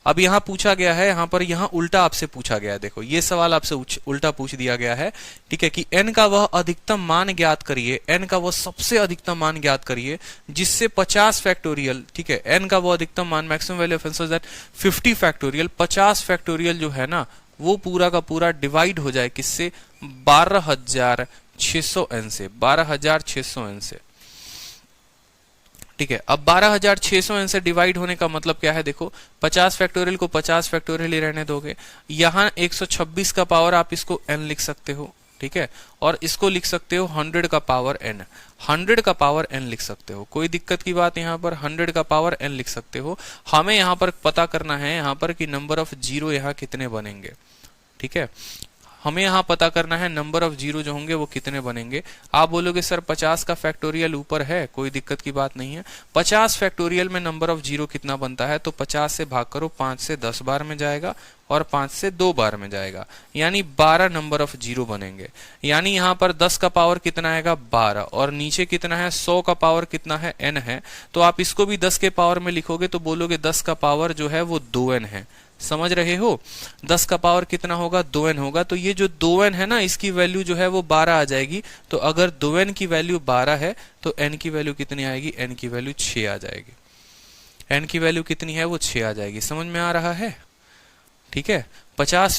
अब यहां पूछा गया है, यहां पर यहां उल्टा आपसे पूछा गया है। देखो ये सवाल आपसे उल्टा पूछ दिया गया है, ठीक है, कि n का वह अधिकतम मान ज्ञात करिए, n का वह सबसे अधिकतम मान ज्ञात करिए जिससे 50 फैक्टोरियल, ठीक है, n का वो अधिकतम मान, maximum value of n such that 50 factorial, 50 factorial जो है ना वो पूरा का पूरा डिवाइड हो जाए किससे, 12600 n से, 12600 n से। ठीक है, अब 12600 n से डिवाइड होने का मतलब क्या है, देखो 50 फैक्टोरियल को 50 फैक्टोरियल ही रहने दोगे। यहां 126 का पावर आप इसको n लिख सकते हो, ठीक है, और इसको लिख सकते हो 100 का पावर n, 100 का पावर n लिख सकते हो, कोई दिक्कत की बात यहाँ पर, 100 का पावर n लिख सकते हो। हमें यहाँ पर पता करना है यहाँ पर कि नंबर ऑफ जीरो यहाँ कितने बनेंगे। ठीक है, हमें यहां पता करना है नंबर ऑफ जीरो जो होंगे वो कितने बनेंगे। आप बोलोगे सर 50 का फैक्टोरियल ऊपर है, कोई दिक्कत की बात नहीं है। 50 फैक्टोरियल में नंबर ऑफ जीरो कितना बनता है, तो 50 से भाग करो, 5 से 10 बार में जाएगा और 5 से 2 बार में जाएगा, यानी 12 नंबर ऑफ जीरो बनेंगे। यानी यहां पर 10 का पावर कितना आएगा, 12, और नीचे कितना है, 100 का पावर कितना है, n है। तो आप इसको भी 10 के पावर में लिखोगे तो बोलोगे 10 का पावर जो है वो 2n है। समझ रहे हो? 10 का पावर कितना होगा, 2n होगा। तो ये जो 2n है ना, इसकी वैल्यू जो है वो 12 आ जाएगी। तो अगर 2n की वैल्यू 12 है तो n की वैल्यू कितनी आएगी, n की वैल्यू 6 आ जाएगी। n की वैल्यू कितनी है, वो 6 आ जाएगी। समझ में आ रहा है? ठीक है, 50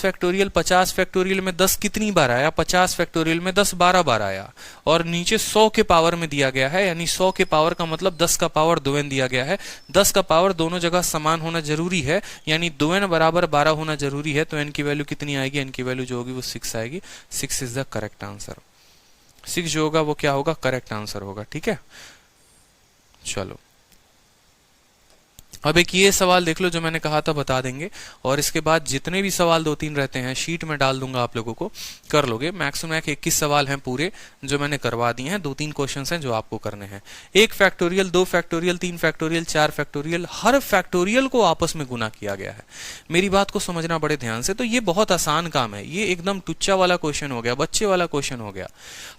फैक्टोरियल में 10 कितनी बार आया, 50 फैक्टोरियल में 10 12 बार आया, और नीचे 100 के पावर में दिया गया है, यानी 100 के पावर का मतलब 10 का पावर 2n दिया गया है। 10 का पावर दोनों जगह समान होना जरूरी है, यानी 2n बराबर 12 होना जरूरी है। तो n की वैल्यू कितनी आएगी, n की वैल्यू जो होगी वो 6 आएगी। 6 इज द करेक्ट आंसर। 6 जो होगा वो क्या होगा, करेक्ट आंसर होगा। ठीक है, चलो अब एक ये सवाल देख लो जो मैंने कहा था बता देंगे, और इसके बाद जितने भी सवाल 2-3 रहते हैं शीट में डाल दूंगा, आप लोगों को कर लोगे। मैक्सिमम 21 सवाल हैं पूरे जो मैंने करवा दिए हैं, 2-3 क्वेश्चंस हैं जो आपको करने हैं। 1 फैक्टोरियल, 2 फैक्टोरियल, 3 फैक्टोरियल, 4 फैक्टोरियल, हर फैक्टोरियल को आपस में गुना किया गया है। मेरी बात को समझना बड़े ध्यान से, तो ये बहुत आसान काम है, ये एकदम टुच्चा वाला क्वेश्चन हो गया, बच्चे वाला क्वेश्चन हो गया।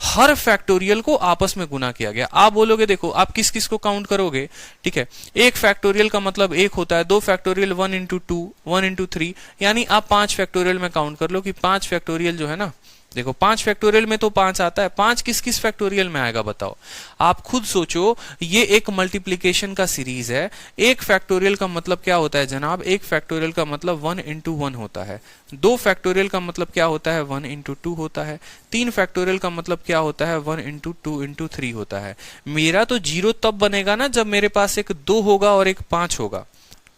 हर फैक्टोरियल को आपस में गुना किया गया। आप बोलोगे देखो आप किस किस को काउंट करोगे, ठीक है। 1 फैक्टोरियल का मतलब 1 होता है, 2 फैक्टोरियल 1 इंटू 2, 1 इंटू 3, यानी आप 5 फैक्टोरियल में काउंट कर लो कि 5 फैक्टोरियल जो है ना, देखो 5 फैक्टोरियल में तो 5 आता है, 5 किस किस फैक्टोरियल में आएगा बताओ। आप खुद सोचो, ये एक मल्टीप्लीकेशन का सीरीज है। 1 फैक्टोरियल का मतलब क्या होता है जनाब, 1 फैक्टोरियल का मतलब 1 इंटू 1 होता है। 2 फैक्टोरियल का मतलब क्या होता है, 1 इंटू 2 होता है। 3 फैक्टोरियल का मतलब क्या होता है, 1 इंटू 2 इंटू 3 होता है। मेरा तो 0 तब बनेगा ना जब मेरे पास एक 2 होगा और एक 5 होगा,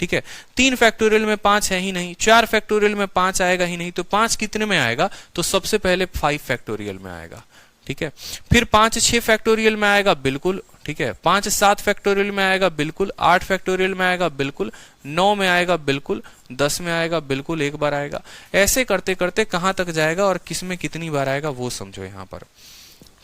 ठीक है। 3 फैक्टोरियल में 5 है ही नहीं, 4 फैक्टोरियल में 5 आएगा ही नहीं, तो 5 कितने में आएगा, तो सबसे पहले 5 फैक्टोरियल में आएगा, ठीक है। फिर 5 6 फैक्टोरियल में आएगा, बिल्कुल, ठीक है। 5 7 फैक्टोरियल में आएगा, बिल्कुल। 8 फैक्टोरियल में आएगा, बिल्कुल। 9 में आएगा, बिल्कुल। 10 में आएगा, बिल्कुल, एक बार आएगा। ऐसे करते करते कहां तक जाएगा और किसमें कितनी बार आएगा वो समझो यहां पर,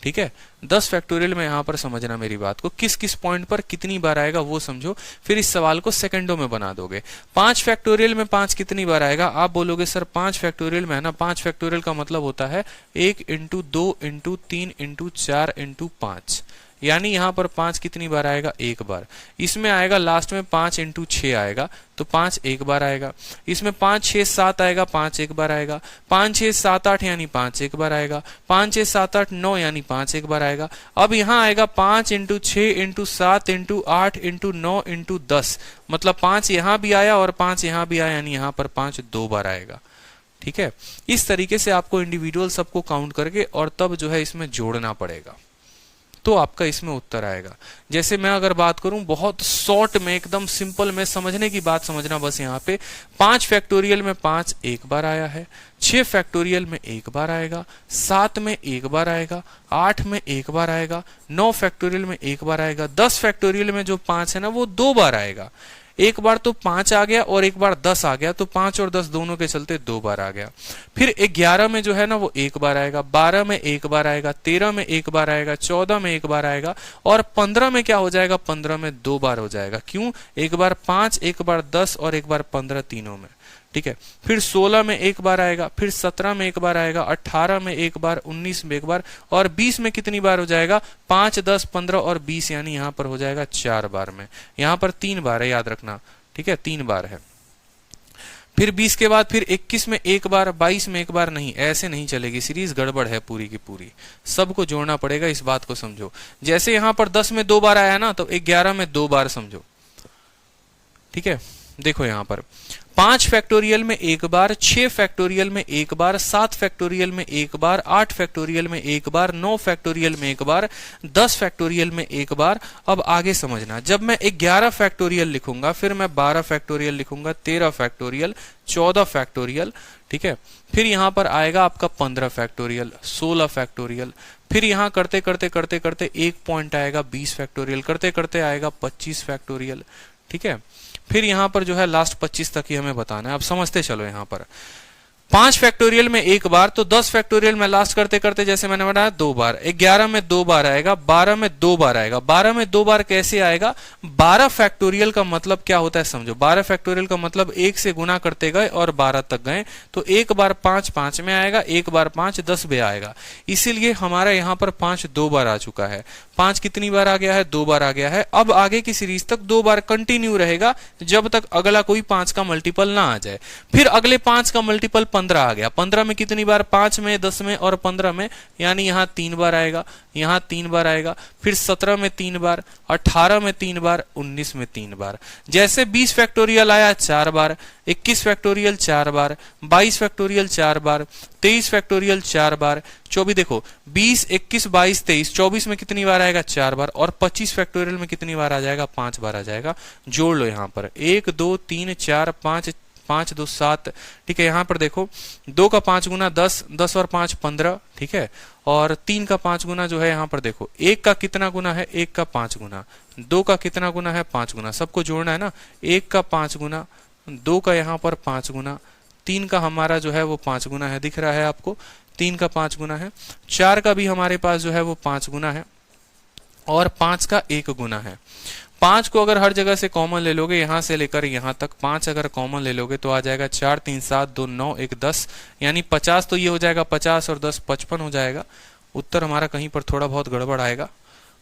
ठीक है। 10 फैक्टोरियल में यहां पर समझना मेरी बात को, किस किस पॉइंट पर कितनी बार आएगा वो समझो, फिर इस सवाल को सेकंडों में बना दोगे। 5 फैक्टोरियल में 5 कितनी बार आएगा, आप बोलोगे सर 5 फैक्टोरियल में है ना, 5 फैक्टोरियल का मतलब होता है 1 इंटू 2 इंटू 3 इंटू 4 इंटू 5, यानी यहां पर 5 कितनी बार आएगा, एक बार। इसमें आएगा लास्ट में 5 इंटू 6 आएगा, तो 5 एक बार आएगा। इसमें 5 6 7 आएगा, 5 एक बार आएगा। 5 6 7 8 यानी 5 एक बार आएगा। 5 6 7 8 9 यानी 5 एक बार आएगा। अब यहां आएगा 5 into 6 into 7 into 8 into 9 into 10, मतलब 5 यहां भी आया और 5 यहां भी आया, यानी यहां पर 5 2 बार आएगा, ठीक है। इस तरीके से आपको इंडिविजुअल सबको काउंट करके और तब जो है इसमें जोड़ना पड़ेगा, तो आपका इसमें उत्तर आएगा। जैसे मैं अगर बात करूं बहुत शॉर्ट में, एकदम सिंपल में, समझने की बात समझना बस यहाँ पे। 5 फैक्टोरियल में 5 एक बार आया है, 6 फैक्टोरियल में एक बार आएगा, 7 में एक बार आएगा, 8 में एक बार आएगा, 9 फैक्टोरियल में एक बार आएगा, 10 फैक्टोरियल में जो 5 है ना वो 2 बार आएगा। एक बार तो 5 आ गया और एक बार 10 आ गया, तो 5 और 10 दोनों के चलते 2 बार आ गया। फिर 11 में जो है ना वो एक बार आएगा, 12 में एक बार आएगा, 13 में एक बार आएगा, 14 में एक बार आएगा, और 15 में क्या हो जाएगा, 15 में 2 बार हो जाएगा। क्यों, एक बार 5, एक बार 10 और एक बार 15 तीनों में, ठीक है। फिर 16 में एक बार आएगा, फिर 17 में एक बार आएगा, 18 में एक बार, 19 में एक बार, और 20 में कितनी बार हो जाएगा, 5 10 15 और 20, यानी यहां पर हो जाएगा 4 बार में। यहां पर 3 बार है, याद रखना, ठीक है, 3 बार है। फिर 20 के बाद फिर 21 में एक बार, 22 में एक बार, नहीं, ऐसे नहीं चलेगी, सीरीज गड़बड़ है पूरी की पूरी, सबको जोड़ना पड़ेगा, इस बात को समझो। जैसे यहां पर 10 में 2 बार आया ना, तो 11 में 2 बार समझो, ठीक है। देखो यहां पर 5 फैक्टोरियल में एक बार, 6 फैक्टोरियल में एक बार, 7 फैक्टोरियल में एक बार, 8 फैक्टोरियल में एक बार, 9 फैक्टोरियल में एक बार, 10 फैक्टोरियल में एक बार। अब आगे समझना, जब मैं 11 फैक्टोरियल लिखूंगा, फिर मैं 12 फैक्टोरियल लिखूंगा, 13 फैक्टोरियल, 14 फैक्टोरियल, ठीक है। फिर यहां पर आएगा आपका 15 फैक्टोरियल, 16 फैक्टोरियल, फिर यहां करते करते करते करते एक पॉइंट आएगा 20 फैक्टोरियल, करते करते आएगा 25 फैक्टोरियल, ठीक है। फिर यहां पर जो है लास्ट 25 तक ही हमें बताना है। अब समझते चलो, यहां पर 5 फैक्टोरियल में एक बार, तो 10 फैक्टोरियल में लास्ट करते करते जैसे मैंने बताया 2 बार, 11 में 2 बार आएगा, 12 में 2 बार आएगा। 12 में 2 बार कैसे आएगा, 12 फैक्टोरियल का मतलब क्या होता है समझो। 12 फैक्टोरियल का मतलब 1 से गुना करते गए और 12 तक गए, तो एक बार 5 5 में आएगा, एक बार 5 10 में आएगा। इसीलिए हमारा यहां पर 5 2 बार आ चुका है। 5 कितनी बार आ गया है, 2 बार आ गया है। अब आगे की सीरीज तक 2 बार कंटिन्यू रहेगा, जब तक अगला कोई 5 का मल्टीपल ना आ जाए। फिर अगले 5 का मल्टीपल 15 आ गया। 15 में कितनी बार, 5 में, 10 में और 15 में, यानी यहां 3 बार आएगा, यहां 3 बार आएगा। फिर 17 में 3 बार, 18 में 3 बार, 19 में 3 बार। जैसे 20 फैक्टोरियल आया 4 बार, 21 फैक्टोरियल 4 बार, 22 फैक्टोरियल 4 बार, 23 फैक्टोरियल 4 बार, 24, देखो 20 21 22 23, 24 में कितनी बार आएगा, 4 बार, और 25 फैक्टोरियल में कितनी बार आ जाएगा, 5 बार आ जाएगा। जोड़ लो यहां पर 1 2 3 4 5 5 2 7, ठीक है। यहाँ पर देखो 2 का 5 गुना 10, 10 और 5 15, ठीक है। और 3 का 5 गुना जो है यहाँ पर देखो 1 का कितना गुना है, 1 का 5 गुना, 2 का कितना गुना है, 5 गुना, सबको जोड़ना है ना। 1 का 5 गुना, 2 का यहाँ पर 5 गुना, 3 का हमारा जो है वो 5 गुना है, दिख रहा है आपको, 3 का 5 गुना है, 4 का भी हमारे पास जो है वो 5 गुना है, और 5 का 1 गुना है। 5 को अगर हर जगह से कॉमन ले लोगे, यहां से लेकर यहां तक 5 अगर कॉमन ले लोगे तो आ जाएगा 4 3 7 2 9 1 10, यानी 50, तो ये हो जाएगा 50 और 10 55 हो जाएगा। उत्तर हमारा कहीं पर थोड़ा बहुत गड़बड़ आएगा।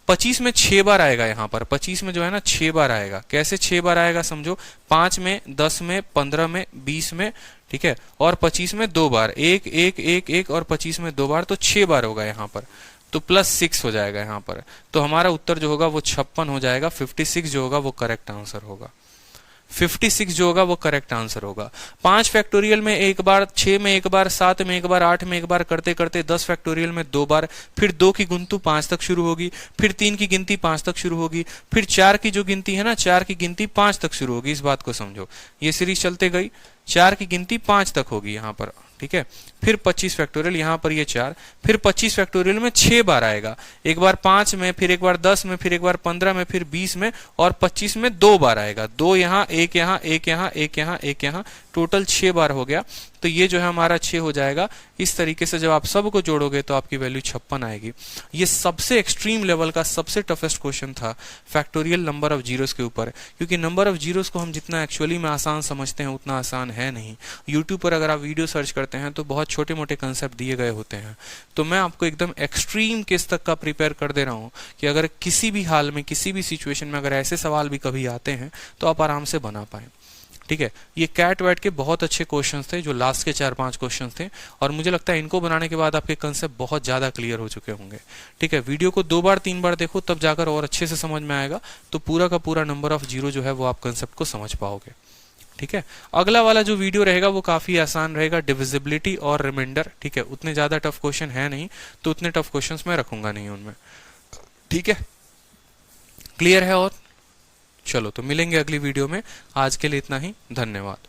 25 में 6 बार आएगा, यहाँ पर 25 में जो है ना 6 बार आएगा। कैसे 6 बार आएगा समझो, 5 में, 10 में, 15 में, 20 में, ठीक है, और 25 में 2 बार, 1 1 1 1 और 25 में 2 बार, तो 6 बार होगा यहाँ पर, तो +6 हो जाएगा यहाँ पर। तो हमारा उत्तर जो होगा वो 56 हो जाएगा। 56 जो होगा वो करेक्ट आंसर होगा। 56 जो होगा वो करेक्ट आंसर होगा। 5 फैक्टोरियल में एक बार, 6 में एक बार, 7 में एक बार, 8 में एक बार करते करते 10 फैक्टोरियल में 2 बार, फिर 2 की गिनती 5 तक शुरू होगी, फिर 3 की गिनती 5 तक शुरू होगी, फिर 4 की जो गिनती है ना, 4 की गिनती 5 तक शुरू होगी। इस बात को समझो, ये सीरीज चलते गई, 4 की गिनती 5 तक होगी यहाँ पर, ठीक है। फिर 25 फैक्टोरियल, यहाँ पर ये 4, फिर 25 फैक्टोरियल में 6 बार आएगा, एक बार 5 में, फिर एक बार 10 में, फिर एक बार 15 में, फिर 20 में, और 25 में 2 बार आएगा, 2 यहाँ, 1 यहाँ, 1 यहाँ, 1 यहाँ, 1 यहाँ, टोटल 6 बार हो गया। तो ये जो है हमारा 6 हो जाएगा। इस तरीके से जब आप सबको जोड़ोगे तो आपकी वैल्यू 56 आएगी। ये सबसे एक्सट्रीम लेवल का सबसे टफेस्ट क्वेश्चन था फैक्टोरियल नंबर ऑफ जीरोस के ऊपर, क्योंकि नंबर ऑफ जीरोस को हम जितना एक्चुअली में आसान समझते हैं उतना आसान है नहीं। यूट्यूब पर अगर आप वीडियो सर्च करते हैं तो बहुत छोटे मोटे कंसेप्ट दिए गए होते हैं। तो मैं आपको एकदम एक्सट्रीम केस तक का प्रिपेयर कर दे रहा हूँ कि अगर किसी भी हाल में, किसी भी सिचुएशन में अगर ऐसे सवाल भी कभी आते हैं तो आप आराम से बना पाए, ठीक है। ये कैट वैट के बहुत अच्छे क्वेश्चंस थे, जो लास्ट के 4-5 क्वेश्चंस थे, और मुझे लगता है इनको बनाने के बाद आपके कंसेप्ट बहुत ज्यादा क्लियर हो चुके होंगे, ठीक है। वीडियो को 2 बार 3 बार देखो, तब जाकर और अच्छे से समझ में आएगा, तो पूरा का पूरा नंबर ऑफ जीरो जो है वो आप कंसेप्ट को समझ पाओगे, ठीक है। अगला वाला जो वीडियो रहेगा वो काफी आसान रहेगा, डिविजिबिलिटी और रिमाइंडर, ठीक है। उतने ज्यादा टफ क्वेश्चन है नहीं, तो उतने टफ क्वेश्चन मैं रखूंगा नहीं उनमें, ठीक है। क्लियर है? और चलो तो मिलेंगे अगली वीडियो में। आज के लिए इतना ही, धन्यवाद।